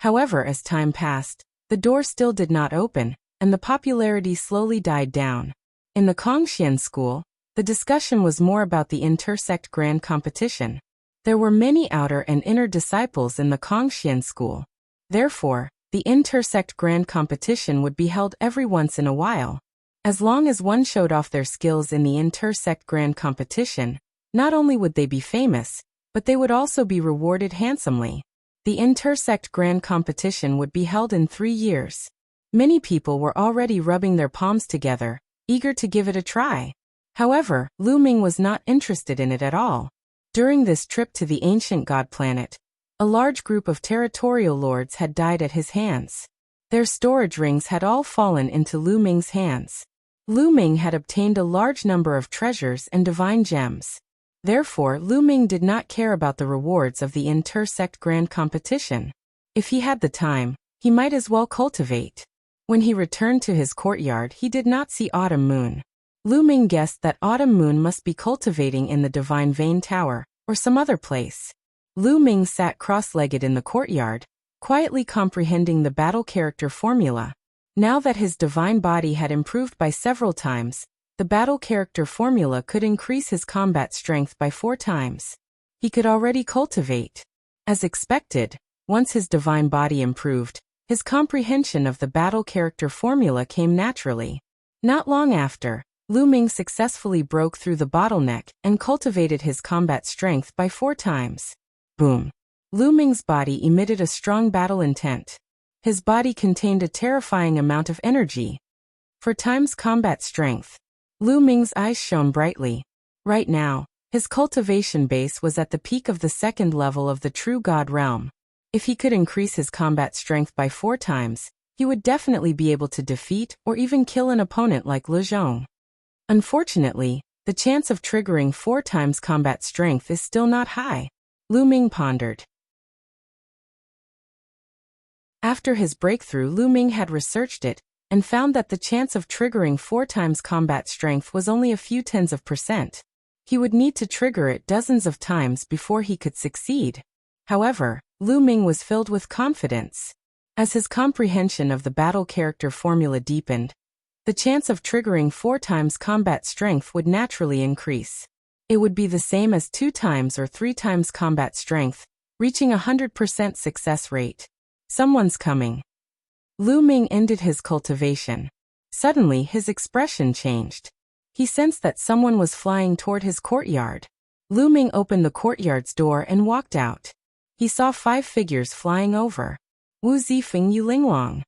However, as time passed, the door still did not open, and the popularity slowly died down. In the Kongxian school, the discussion was more about the intersect grand competition. There were many outer and inner disciples in the Kongxian school. Therefore, the intersect grand competition would be held every once in a while. As long as one showed off their skills in the intersect grand competition, not only would they be famous, but they would also be rewarded handsomely. The intersect grand competition would be held in 3 years. Many people were already rubbing their palms together, eager to give it a try. However, Lu Ming was not interested in it at all. During this trip to the ancient god planet, a large group of territorial lords had died at his hands. Their storage rings had all fallen into Lu Ming's hands. Lu Ming had obtained a large number of treasures and divine gems. Therefore, Lu Ming did not care about the rewards of the intersect grand competition. If he had the time, he might as well cultivate. When he returned to his courtyard, he did not see Autumn Moon. Lu Ming guessed that Autumn Moon must be cultivating in the Divine Vein Tower, or some other place. Lu Ming sat cross-legged in the courtyard, quietly comprehending the battle character formula. Now that his divine body had improved by several times, the battle character formula could increase his combat strength by 4 times. He could already cultivate. As expected, once his divine body improved, his comprehension of the battle character formula came naturally. Not long after, Lu Ming successfully broke through the bottleneck and cultivated his combat strength by 4 times. Boom! Lu Ming's body emitted a strong battle intent. His body contained a terrifying amount of energy. 4 times combat strength. Lu Ming's eyes shone brightly. Right now, his cultivation base was at the peak of the 2nd level of the true god realm. If he could increase his combat strength by 4 times, he would definitely be able to defeat or even kill an opponent like Le Zhong. Unfortunately, the chance of triggering 4 times combat strength is still not high. Lu Ming pondered. After his breakthrough, Lu Ming had researched it, and found that the chance of triggering 4 times combat strength was only a few tens of %. He would need to trigger it dozens of times before he could succeed. However, Lu Ming was filled with confidence. As his comprehension of the battle character formula deepened, the chance of triggering 4 times combat strength would naturally increase. It would be the same as 2 times or 3 times combat strength, reaching 100% success rate. Someone's coming. Lu Ming ended his cultivation. Suddenly his expression changed. He sensed that someone was flying toward his courtyard. Lu Ming opened the courtyard's door and walked out. He saw 5 figures flying over. Wu Zifeng, Yu Linglong.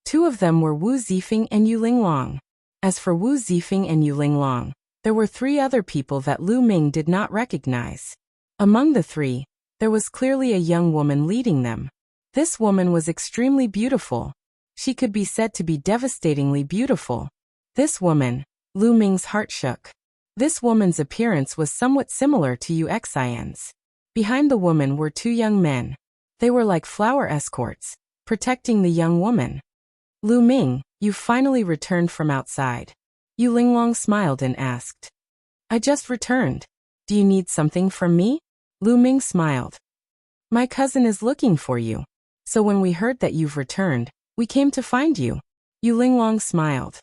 2 of them were Wu Zifeng and Yu Linglong. As for Wu Zifeng and Yu Linglong, there were 3 other people that Lu Ming did not recognize. Among the 3, there was clearly a young woman leading them. This woman was extremely beautiful. She could be said to be devastatingly beautiful. This woman, Lu Ming's heart shook. This woman's appearance was somewhat similar to Yu Xian's. Behind the woman were 2 young men. They were like flower escorts, protecting the young woman. Lu Ming, you finally returned from outside. Yu Linglong smiled and asked. I just returned. Do you need something from me? Lu Ming smiled. My cousin is looking for you. So when we heard that you've returned, we came to find you. Yu Linglong smiled.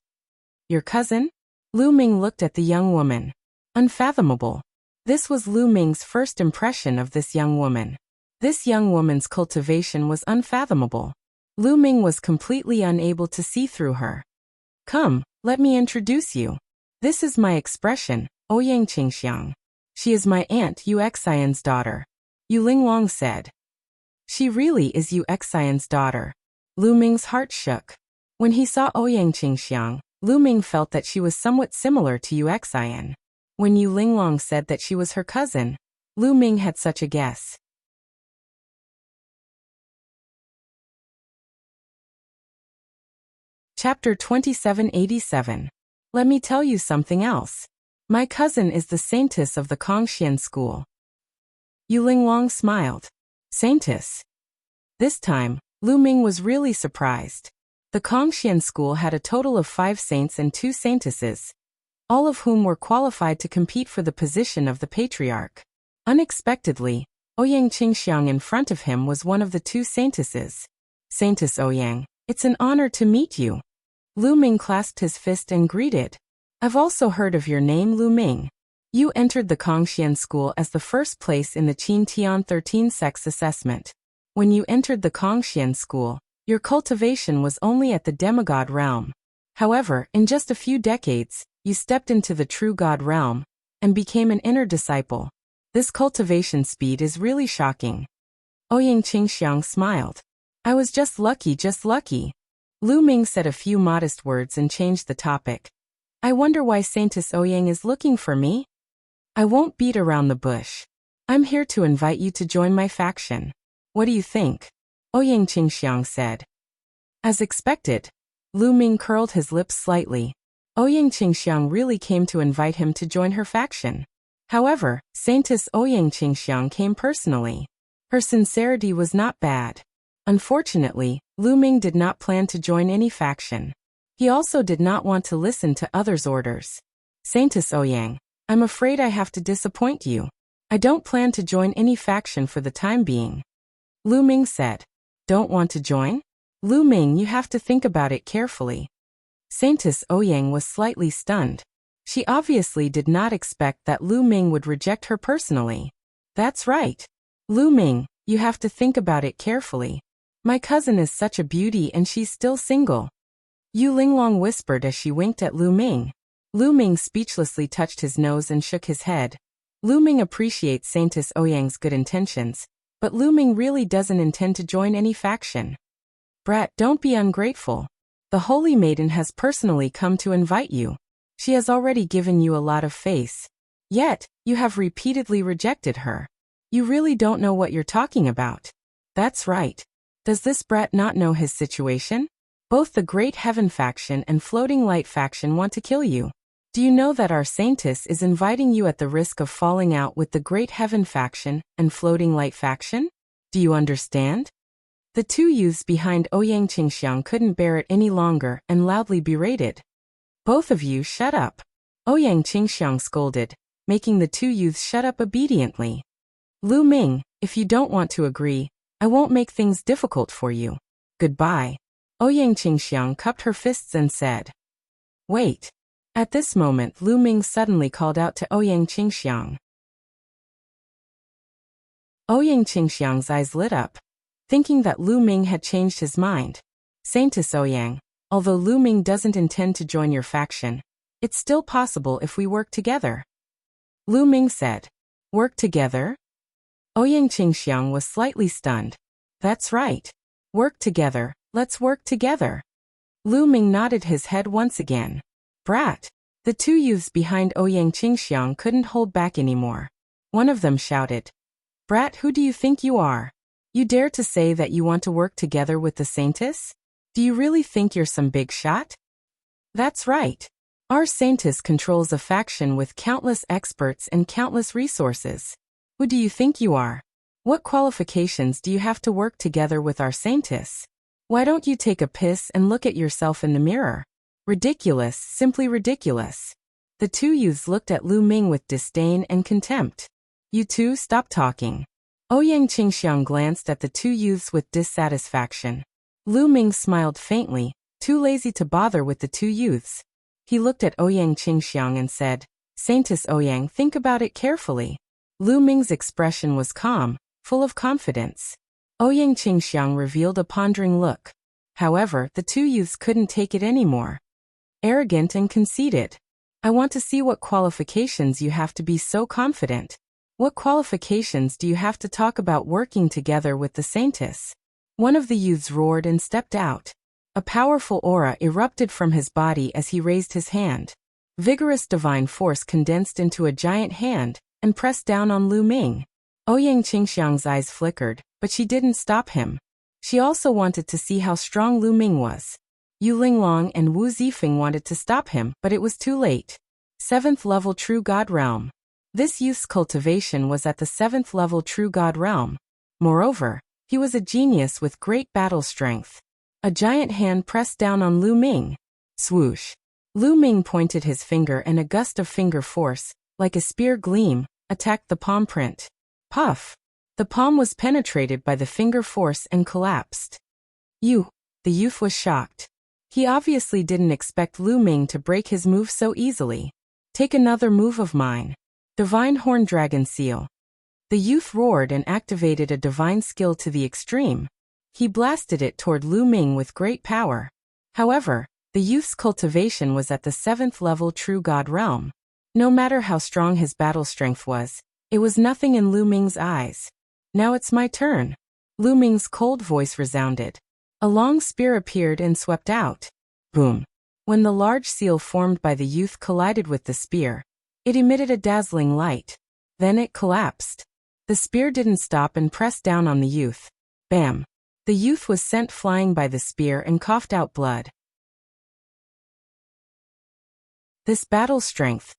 Your cousin? Lu Ming looked at the young woman. Unfathomable. This was Lu Ming's first impression of this young woman. This young woman's cultivation was unfathomable. Lu Ming was completely unable to see through her. Come, let me introduce you. This is my expression, Ouyang Qingxiang. She is my aunt Yu Xian's daughter. Yu Linglong said. She really is Yu Xian's daughter. Lu Ming's heart shook. When he saw Ouyang Qingxiang, Lu Ming felt that she was somewhat similar to Yu Xian. When Yu Linglong said that she was her cousin, Lu Ming had such a guess. Chapter 2787. Let me tell you something else. My cousin is the saintess of the Kongxian school. Yu Linglong smiled. Saintess. This time, Lu Ming was really surprised. The Kongxian school had a total of 5 saints and 2 saintesses, all of whom were qualified to compete for the position of the patriarch. Unexpectedly, Ouyang Qingxiang in front of him was one of the 2 saintesses. Saintess Ouyang, it's an honor to meet you. Lu Ming clasped his fist and greeted. I've also heard of your name, Lu Ming. You entered the Kongxian school as the first place in the Qin Tian 13 sex assessment. When you entered the Kongxian school, your cultivation was only at the demigod realm. However, in just a few decades, you stepped into the true god realm and became an inner disciple. This cultivation speed is really shocking. Ouyang Qingxiang smiled. I was just lucky, just lucky. Lu Ming said a few modest words and changed the topic. I wonder why Saintess Ouyang is looking for me? I won't beat around the bush. I'm here to invite you to join my faction. What do you think? Ouyang Qingxiang said. As expected, Lu Ming curled his lips slightly. Ouyang Qingxiang really came to invite him to join her faction. However, Saintess Ouyang Qingxiang came personally. Her sincerity was not bad. Unfortunately, Lu Ming did not plan to join any faction. He also did not want to listen to others' orders. Saintess Ouyang, I'm afraid I have to disappoint you. I don't plan to join any faction for the time being. Lu Ming said. Don't want to join? Lu Ming, you have to think about it carefully. Saintess Ouyang was slightly stunned. She obviously did not expect that Lu Ming would reject her personally. That's right. Lu Ming, you have to think about it carefully. My cousin is such a beauty and she's still single. Yu Linglong whispered as she winked at Lu Ming. Lu Ming speechlessly touched his nose and shook his head. Lu Ming appreciates Saintess Ouyang's good intentions, but Lu Ming really doesn't intend to join any faction. Brat, don't be ungrateful. The Holy Maiden has personally come to invite you. She has already given you a lot of face. Yet, you have repeatedly rejected her. You really don't know what you're talking about. That's right. Does this brat not know his situation? Both the Great Heaven faction and Floating Light faction want to kill you. Do you know that our Saintess is inviting you at the risk of falling out with the Great Heaven faction and Floating Light faction? Do you understand? The 2 youths behind Ouyang Qingxiang couldn't bear it any longer and loudly berated. Both of you shut up. Ouyang Qingxiang scolded, making the 2 youths shut up obediently. Lu Ming, if you don't want to agree, I won't make things difficult for you. Goodbye. Ouyang Qingxiang cupped her fists and said, Wait. At this moment, Lu Ming suddenly called out to Ouyang Qingxiang. Ouyang Qingxiang's eyes lit up, thinking that Lu Ming had changed his mind. Saintess Ouyang, although Lu Ming doesn't intend to join your faction, it's still possible if we work together. Lu Ming said. Work together? Ouyang Qingxiang was slightly stunned. That's right. Work together, let's work together. Lu Ming nodded his head once again. Brat! The two youths behind Ouyang Qingxiang couldn't hold back anymore. One of them shouted, Brat, who do you think you are? You dare to say that you want to work together with the Saintess? Do you really think you're some big shot? That's right. Our Saintess controls a faction with countless experts and countless resources. Who do you think you are? What qualifications do you have to work together with our Saintess? Why don't you take a piss and look at yourself in the mirror? Ridiculous, simply ridiculous. The two youths looked at Lu Ming with disdain and contempt. You two, stop talking. Ouyang Qingxiang glanced at the two youths with dissatisfaction. Lu Ming smiled faintly, too lazy to bother with the two youths. He looked at Ouyang Qingxiang and said, Saintess Ouyang, think about it carefully. Lu Ming's expression was calm, full of confidence. Ouyang Qingxiang revealed a pondering look. However, the two youths couldn't take it anymore. Arrogant and conceited. I want to see what qualifications you have to be so confident. What qualifications do you have to talk about working together with the Saintess? One of the youths roared and stepped out. A powerful aura erupted from his body as he raised his hand. Vigorous divine force condensed into a giant hand and pressed down on Lu Ming. Ouyang Qingxiang's eyes flickered, but she didn't stop him. She also wanted to see how strong Lu Ming was. Yu Linglong and Wu Zifeng wanted to stop him, but it was too late. 7th level True God Realm. This youth's cultivation was at the 7th level True God Realm. Moreover, he was a genius with great battle strength. A giant hand pressed down on Lu Ming. Swoosh. Lu Ming pointed his finger and a gust of finger force, like a spear gleam, attacked the palm print. Puff. The palm was penetrated by the finger force and collapsed. The youth was shocked. He obviously didn't expect Lu Ming to break his move so easily. Take another move of mine. Divine Horn Dragon Seal. The youth roared and activated a divine skill to the extreme. He blasted it toward Lu Ming with great power. However, the youth's cultivation was at the 7th level True God Realm. No matter how strong his battle strength was, it was nothing in Lu Ming's eyes. Now it's my turn. Lu Ming's cold voice resounded. A long spear appeared and swept out. Boom. When the large seal formed by the youth collided with the spear, it emitted a dazzling light. Then it collapsed. The spear didn't stop and pressed down on the youth. Bam. The youth was sent flying by the spear and coughed out blood. This battle strength.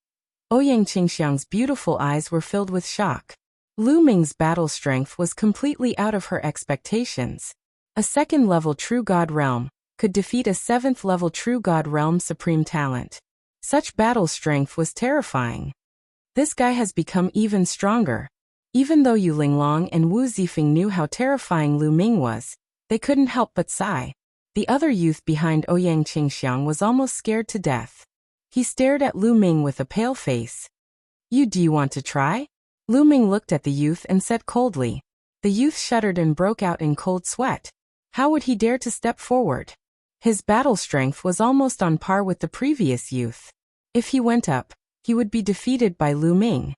Ouyang Qingxiang's beautiful eyes were filled with shock. Lu Ming's battle strength was completely out of her expectations. A 2nd level True God Realm could defeat a 7th level True God Realm Supreme Talent. Such battle strength was terrifying. This guy has become even stronger. Even though Yu Linglong and Wu Zifeng knew how terrifying Lu Ming was, they couldn't help but sigh. The other youth behind Ouyang Qingxiang was almost scared to death. He stared at Lu Ming with a pale face. Do you want to try? Lu Ming looked at the youth and said coldly. The youth shuddered and broke out in cold sweat. How would he dare to step forward? His battle strength was almost on par with the previous youth. If he went up, he would be defeated by Lu Ming.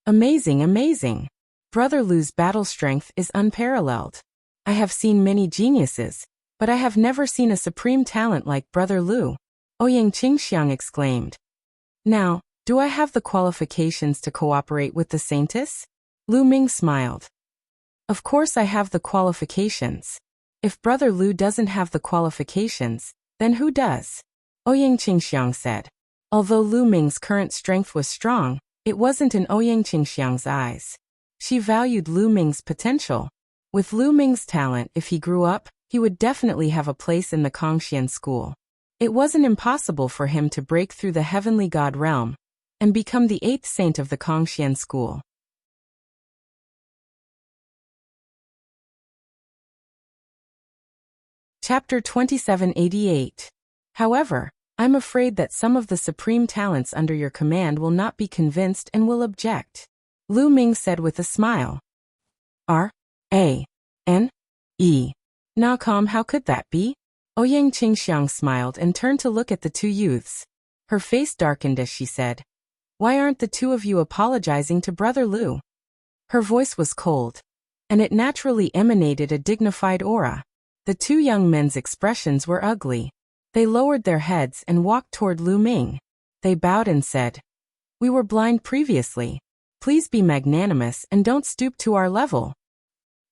Amazing, amazing. Brother Lu's battle strength is unparalleled. I have seen many geniuses, but I have never seen a supreme talent like Brother Lu. Ouyang Qingxiang exclaimed. Now, do I have the qualifications to cooperate with the Saintess? Lu Ming smiled. Of course I have the qualifications. If Brother Lu doesn't have the qualifications, then who does? Ouyang Qingxiang said. Although Lu Ming's current strength was strong, it wasn't in Ouyang Qingxiang's eyes. She valued Lu Ming's potential. With Lu Ming's talent, if he grew up, he would definitely have a place in the Kongxian school. It wasn't impossible for him to break through the heavenly god realm and become the 8th saint of the Kongxian school. Chapter 2788. However, I'm afraid that some of the supreme talents under your command will not be convinced and will object. Lu Ming said with a smile. R-A-N-E. Nacom, how could that be? Ouyang Qingxiang smiled and turned to look at the two youths. Her face darkened as she said, "Why aren't the two of you apologizing to Brother Lu?" Her voice was cold, and it naturally emanated a dignified aura. The two young men's expressions were ugly. They lowered their heads and walked toward Lu Ming. They bowed and said, "We were blind previously. Please be magnanimous and don't stoop to our level."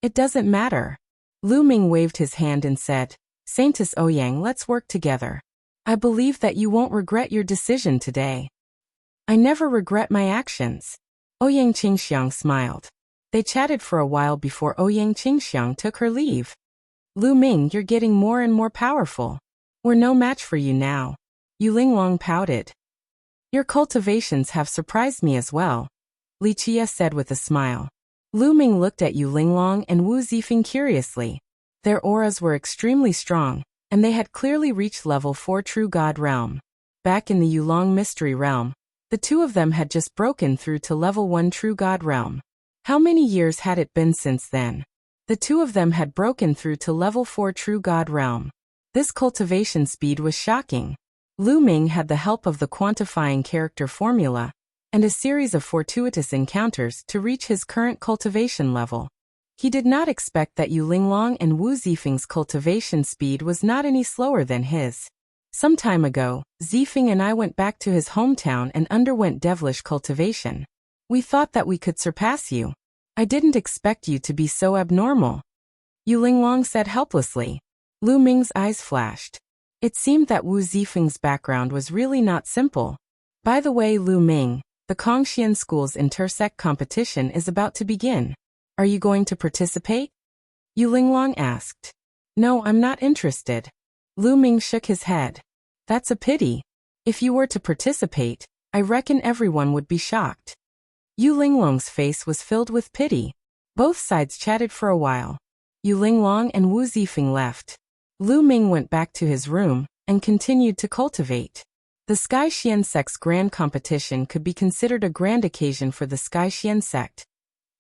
"It doesn't matter." Lu Ming waved his hand and said, "Saintess Ouyang, let's work together. I believe that you won't regret your decision today." "I never regret my actions." Ouyang Qingxiang smiled. They chatted for a while before Ouyang Qingxiang took her leave. "Lu Ming, you're getting more and more powerful. We're no match for you now." Yu Linglong pouted. "Your cultivations have surprised me as well," Li Chia said with a smile. Lu Ming looked at Yu Linglong and Wu Zifeng curiously. Their auras were extremely strong, and they had clearly reached level 4 True God Realm. Back in the Yulong Mystery Realm, the two of them had just broken through to level 1 True God Realm. How many years had it been since then? The two of them had broken through to level 4 True God Realm. This cultivation speed was shocking. Lu Ming had the help of the quantifying character formula and a series of fortuitous encounters to reach his current cultivation level. He did not expect that Yu Linglong and Wu Zifeng's cultivation speed was not any slower than his. Some time ago, Zifeng and I went back to his hometown and underwent devilish cultivation. We thought that we could surpass you. I didn't expect you to be so abnormal. Yu Linglong said helplessly. Lu Ming's eyes flashed. It seemed that Wu Zifeng's background was really not simple. By the way, Lu Ming, the Kongxian School's intersect competition is about to begin. Are you going to participate? Yu Linglong asked. No, I'm not interested. Lu Ming shook his head. That's a pity. If you were to participate, I reckon everyone would be shocked. Yu Linglong's face was filled with pity. Both sides chatted for a while. Yu Linglong and Wu Zifeng left. Lu Ming went back to his room and continued to cultivate. The Sky Xian sect's grand competition could be considered a grand occasion for the Sky Xian sect,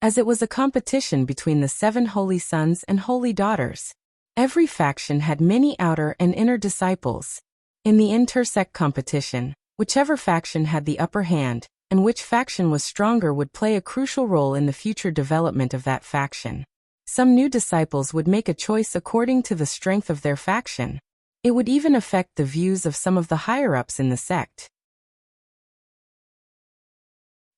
as it was a competition between the 7 holy sons and holy daughters. Every faction had many outer and inner disciples. In the intersect competition, whichever faction had the upper hand, and which faction was stronger would play a crucial role in the future development of that faction. Some new disciples would make a choice according to the strength of their faction. It would even affect the views of some of the higher-ups in the sect.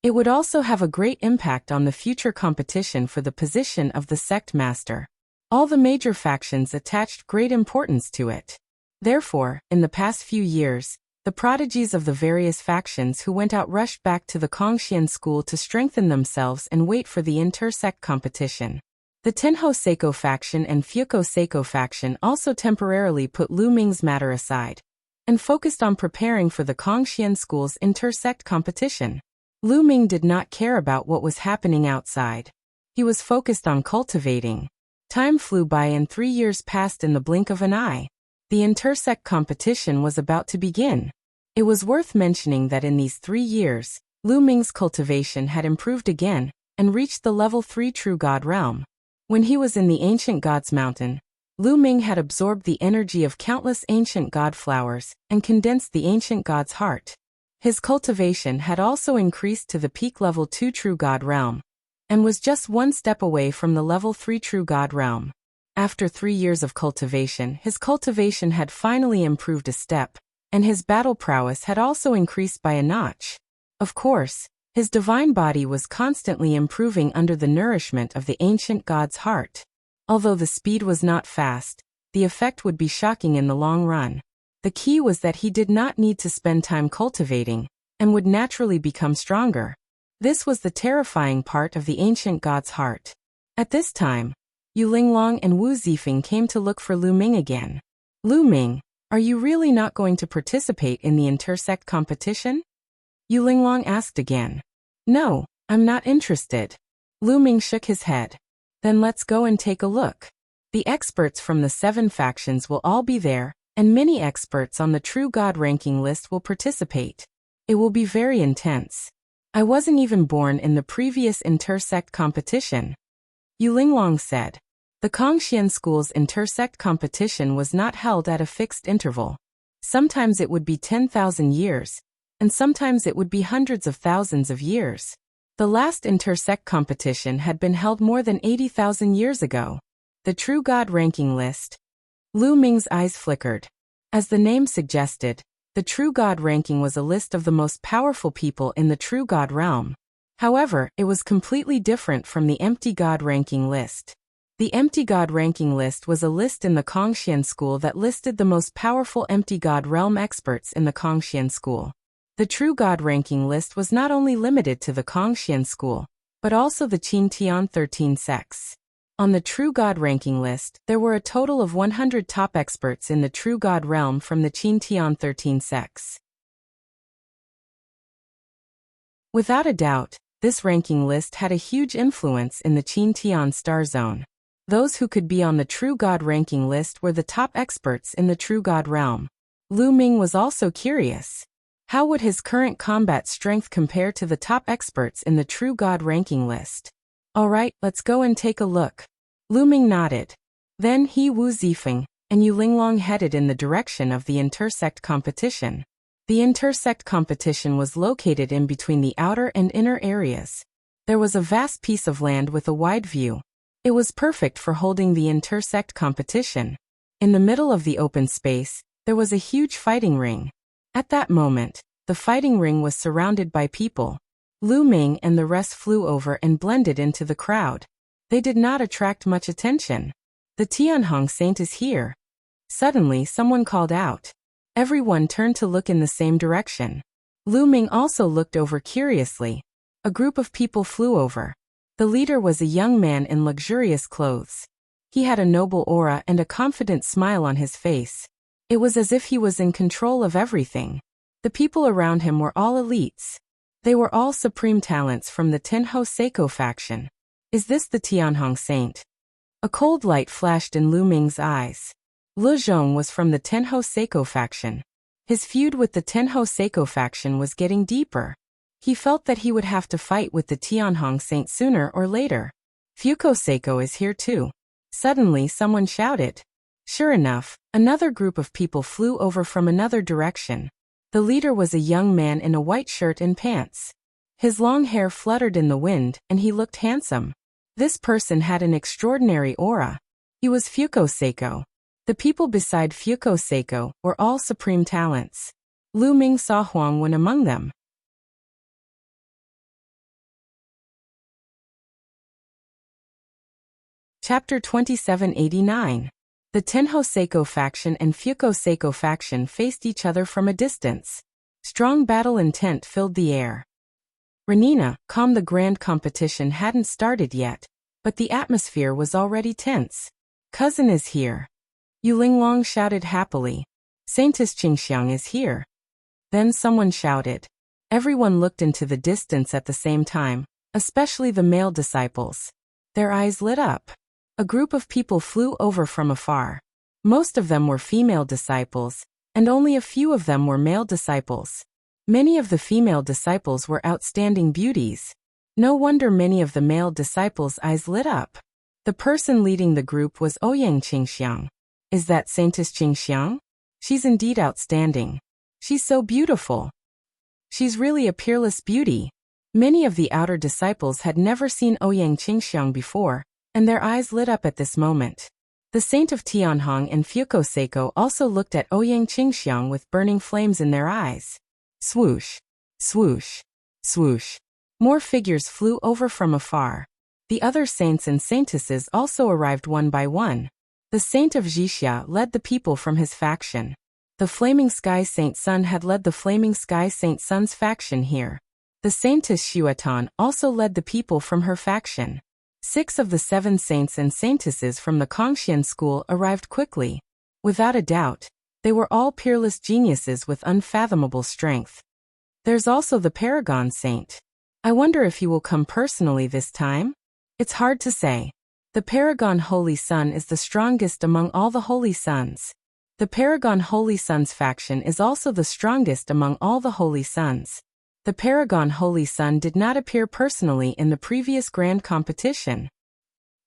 It would also have a great impact on the future competition for the position of the sect master. All the major factions attached great importance to it. Therefore, in the past few years, the prodigies of the various factions who went out rushed back to the Kongxian School to strengthen themselves and wait for the intersect competition. The Tenho Seiko faction and Fuko Seiko faction also temporarily put Lu Ming's matter aside and focused on preparing for the Kongxian School's intersect competition. Lu Ming did not care about what was happening outside. He was focused on cultivating. Time flew by and 3 years passed in the blink of an eye. The intersect competition was about to begin. It was worth mentioning that in these 3 years, Lu Ming's cultivation had improved again and reached the level 3 True God Realm. When he was in the Ancient God's Mountain, Lu Ming had absorbed the energy of countless ancient god flowers and condensed the ancient god's heart. His cultivation had also increased to the peak level 2 True God Realm, and was just one step away from the level 3 True God Realm. After 3 years of cultivation, his cultivation had finally improved a step, and his battle prowess had also increased by a notch. Of course, his divine body was constantly improving under the nourishment of the ancient god's heart. Although the speed was not fast, the effect would be shocking in the long run. The key was that he did not need to spend time cultivating, and would naturally become stronger. This was the terrifying part of the ancient god's heart. At this time, Yu Linglong and Wu Zifeng came to look for Lu Ming again. Lu Ming, are you really not going to participate in the intersect competition? Yu Linglong asked again. No, I'm not interested. Lu Ming shook his head. Then let's go and take a look. The experts from the 7 factions will all be there, and many experts on the True God ranking list will participate. It will be very intense. I wasn't even born in the previous intersect competition. Yu Linglong said. The Kongxian School's intersect competition was not held at a fixed interval. Sometimes it would be 10,000 years, and sometimes it would be hundreds of thousands of years. The last intersect competition had been held more than 80,000 years ago. The True God ranking list. Lu Ming's eyes flickered. As the name suggested, the True God ranking was a list of the most powerful people in the True God realm. However, it was completely different from the Empty God ranking list. The Empty God ranking list was a list in the Kongxian School that listed the most powerful Empty God realm experts in the Kongxian School. The True God ranking list was not only limited to the Kongxian School, but also the Qin Tian 13 sects. On the True God ranking list, there were a total of 100 top experts in the True God realm from the Qin Tian 13 sects. Without a doubt, this ranking list had a huge influence in the Qin Tian star zone. Those who could be on the True God ranking list were the top experts in the True God realm. Lu Ming was also curious. How would his current combat strength compare to the top experts in the True God ranking list? Alright, let's go and take a look. Lu Ming nodded. Then he Wu Zifeng and Yu Linglong headed in the direction of the intersect competition. The intersect competition was located in between the outer and inner areas. There was a vast piece of land with a wide view. It was perfect for holding the intersect competition. In the middle of the open space, there was a huge fighting ring. At that moment, the fighting ring was surrounded by people. Lu Ming and the rest flew over and blended into the crowd. They did not attract much attention. The Tianhong Saint is here. Suddenly someone called out. Everyone turned to look in the same direction. Lu Ming also looked over curiously. A group of people flew over. The leader was a young man in luxurious clothes. He had a noble aura and a confident smile on his face. It was as if he was in control of everything. The people around him were all elites. They were all supreme talents from the Tenho Seiko faction. Is this the Tianhong Saint? A cold light flashed in Lu Ming's eyes. Le Zhong was from the Tenho Seiko faction. His feud with the Tenho Seiko faction was getting deeper. He felt that he would have to fight with the Tianhong Saint sooner or later. Fuko Seiko is here too. Suddenly someone shouted. Sure enough, another group of people flew over from another direction. The leader was a young man in a white shirt and pants. His long hair fluttered in the wind, and he looked handsome. This person had an extraordinary aura. He was Fuko Seiko. The people beside Fuko Seiko were all supreme talents. Lu Ming saw Huang Wen among them. Chapter 2789. The Tenho Seiko faction and Fuko Seiko faction faced each other from a distance. Strong battle intent filled the air. Renina, calm. The grand competition hadn't started yet, but the atmosphere was already tense. Cousin is here. Yu Linglong shouted happily. Saintess Qingxiang is here. Then someone shouted. Everyone looked into the distance at the same time, especially the male disciples. Their eyes lit up. A group of people flew over from afar. Most of them were female disciples, and only a few of them were male disciples. Many of the female disciples were outstanding beauties. No wonder many of the male disciples' eyes lit up. The person leading the group was Ouyang Qingxiang. Is that Saintess Qingxiang? She's indeed outstanding. She's so beautiful. She's really a peerless beauty. Many of the outer disciples had never seen Ouyang Qingxiang before, and their eyes lit up at this moment. The Saint of Tianhong and Fuko Seiko also looked at Ouyang Qingxiang with burning flames in their eyes. Swoosh, swoosh, swoosh. More figures flew over from afar. The other saints and saintesses also arrived one by one. The Saint of Wuxia led the people from his faction. The Flaming Sky Saint Sun had led the Flaming Sky Saint Sun's faction here. The Saintess Xuatan also led the people from her faction. 6 of the 7 saints and saintesses from the Kongxian school arrived quickly. Without a doubt, they were all peerless geniuses with unfathomable strength. There's also the Paragon Saint. I wonder if he will come personally this time? It's hard to say. The Paragon Holy Sun is the strongest among all the Holy Sons. The Paragon Holy Sons faction is also the strongest among all the Holy Sons. The Paragon Holy Sun did not appear personally in the previous grand competition.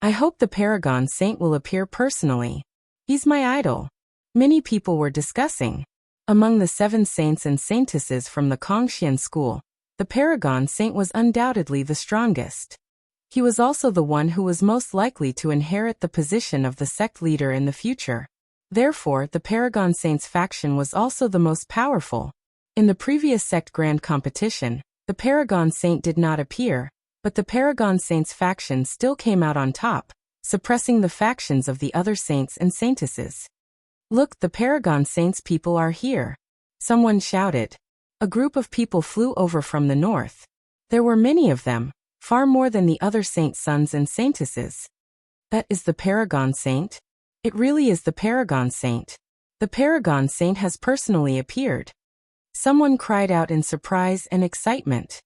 I hope the Paragon Saint will appear personally. He's my idol. Many people were discussing. Among the 7 saints and saintesses from the Kongxian school, the Paragon Saint was undoubtedly the strongest. He was also the one who was most likely to inherit the position of the sect leader in the future. Therefore, the Paragon Saint's faction was also the most powerful. In the previous sect grand competition, the Paragon Saint did not appear, but the Paragon Saint's faction still came out on top, suppressing the factions of the other saints and saintesses. Look, the Paragon Saints people are here. Someone shouted. A group of people flew over from the north. There were many of them, far more than the other saints' sons and saintesses. That is the Paragon Saint? It really is the Paragon Saint. The Paragon Saint has personally appeared. Someone cried out in surprise and excitement.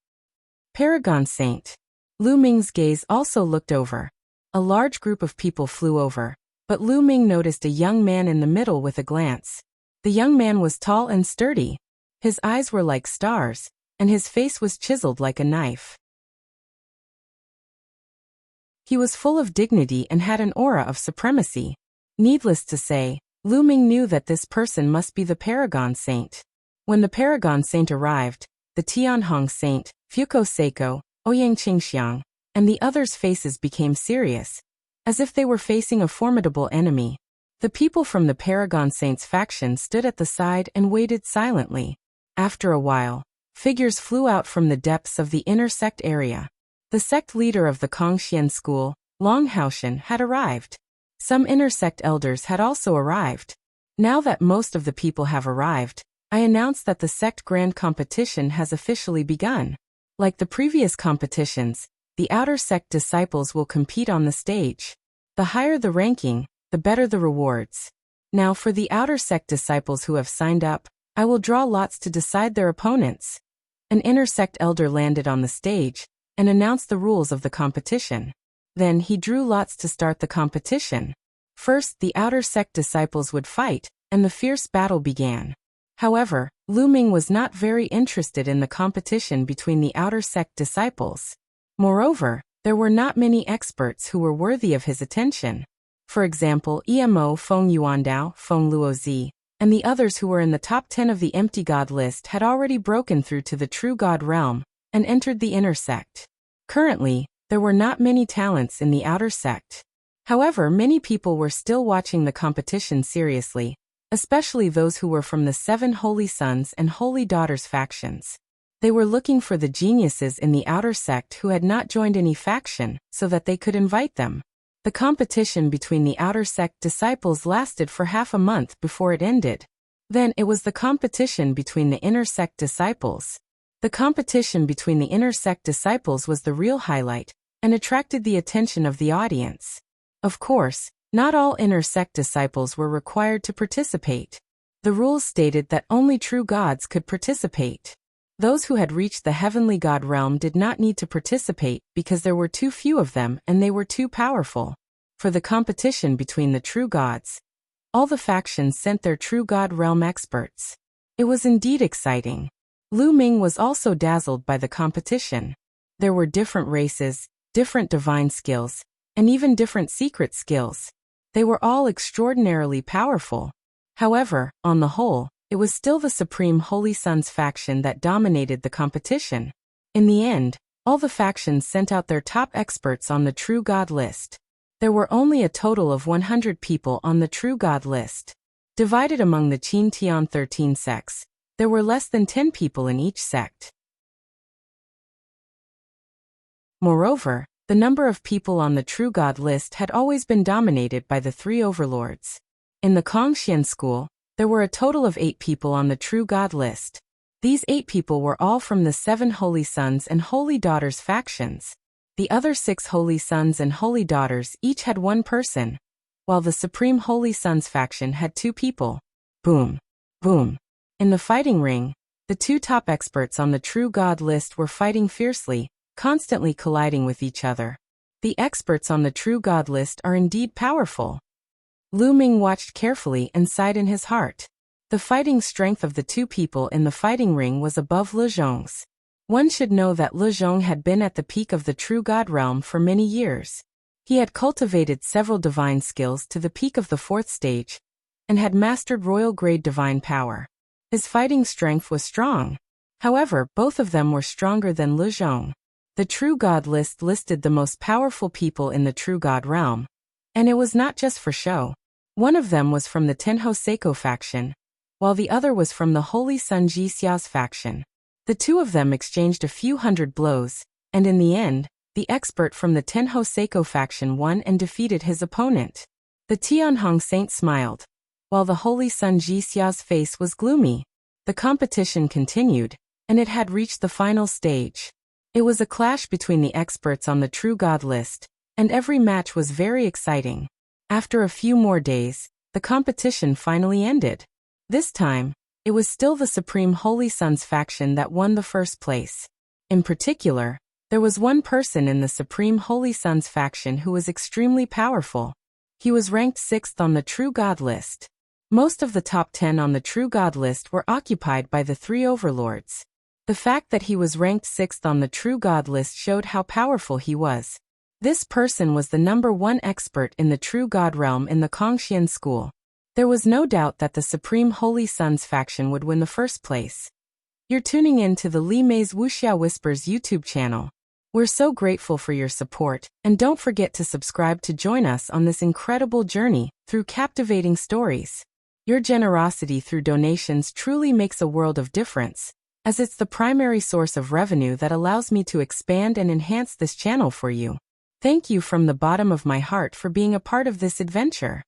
Paragon Saint. Lu Ming's gaze also looked over. A large group of people flew over, but Lu Ming noticed a young man in the middle with a glance. The young man was tall and sturdy. His eyes were like stars, and his face was chiseled like a knife. He was full of dignity and had an aura of supremacy. Needless to say, Lu Ming knew that this person must be the Paragon Saint. When the Paragon Saint arrived, the Tianhong Saint, Fuko Seiko, Ouyang Qingxiang, and the others' faces became serious, as if they were facing a formidable enemy. The people from the Paragon Saint's faction stood at the side and waited silently. After a while, figures flew out from the depths of the inner sect area. The sect leader of the Kongxian school, Long Haoshan, had arrived. Some inner sect elders had also arrived. Now that most of the people have arrived, I announce that the sect grand competition has officially begun. Like the previous competitions, the outer sect disciples will compete on the stage. The higher the ranking, the better the rewards. Now for the outer sect disciples who have signed up, I will draw lots to decide their opponents. An inner sect elder landed on the stage and announced the rules of the competition. Then he drew lots to start the competition. First, the outer sect disciples would fight, and the fierce battle began. However, Lu Ming was not very interested in the competition between the outer sect disciples. Moreover, there were not many experts who were worthy of his attention. For example, Emo Feng Yuandao, Feng Luozi, and the others who were in the top 10 of the empty god list had already broken through to the true god realm and entered the inner sect. Currently, there were not many talents in the outer sect. However, many people were still watching the competition seriously, especially those who were from the 7 Holy Sons and Holy Daughters factions. They were looking for the geniuses in the outer sect who had not joined any faction, so that they could invite them. The competition between the outer sect disciples lasted for half a month before it ended. Then it was the competition between the inner sect disciples. The competition between the inner sect disciples was the real highlight, and attracted the attention of the audience. Of course, not all inner sect disciples were required to participate. The rules stated that only true gods could participate. Those who had reached the heavenly god realm did not need to participate because there were too few of them and they were too powerful. For the competition between the true gods, all the factions sent their true god realm experts. It was indeed exciting. Lu Ming was also dazzled by the competition. There were different races, different divine skills, and even different secret skills. They were all extraordinarily powerful. However, on the whole, it was still the Supreme Holy Sons faction that dominated the competition. In the end, all the factions sent out their top experts on the True God list. There were only a total of 100 people on the True God list. Divided among the Qin Tian 13 sects, there were less than 10 people in each sect. Moreover, the number of people on the True God list had always been dominated by the 3 overlords. In the Kongxian school, there were a total of 8 people on the True God list. These 8 people were all from the 7 Holy Sons and Holy Daughters factions. The other 6 Holy Sons and Holy Daughters each had 1 person, while the Supreme Holy Sons faction had 2 people. Boom. Boom. In the fighting ring, the 2 top experts on the True God list were fighting fiercely, constantly colliding with each other. The experts on the true god list are indeed powerful. Lu Ming watched carefully and sighed in his heart. The fighting strength of the two people in the fighting ring was above Le Zhong's. One should know that Le Zhong had been at the peak of the true god realm for many years. He had cultivated several divine skills to the peak of the 4th stage, and had mastered royal-grade divine power. His fighting strength was strong. However, both of them were stronger than Le Zhong. The true god list listed the most powerful people in the true god realm, and it was not just for show. One of them was from the Tenho Seiko faction, while the other was from the Holy Sun Jixia's faction. The two of them exchanged a few hundred blows, and in the end, the expert from the Tenho Seiko faction won and defeated his opponent. The Tianhong Saint smiled, while the Holy Sun Jixia's face was gloomy. The competition continued, and it had reached the final stage. It was a clash between the experts on the true god list, and every match was very exciting. After a few more days, the competition finally ended. This time, it was still the Supreme Holy Sun's faction that won the first place. In particular, there was one person in the Supreme Holy Sun's faction who was extremely powerful. He was ranked 6th on the true god list. Most of the top 10 on the true god list were occupied by the 3 overlords. The fact that he was ranked 6th on the true god list showed how powerful he was. This person was the number 1 expert in the true god realm in the Kongxian school. There was no doubt that the Supreme Holy Sun's faction would win the first place. You're tuning in to the Li Mei's Wuxia Whispers YouTube channel. We're so grateful for your support, and don't forget to subscribe to join us on this incredible journey through captivating stories. Your generosity through donations truly makes a world of difference, as it's the primary source of revenue that allows me to expand and enhance this channel for you. Thank you from the bottom of my heart for being a part of this adventure.